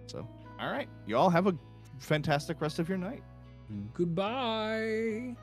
So all right, you all have a fantastic rest of your night. Goodbye.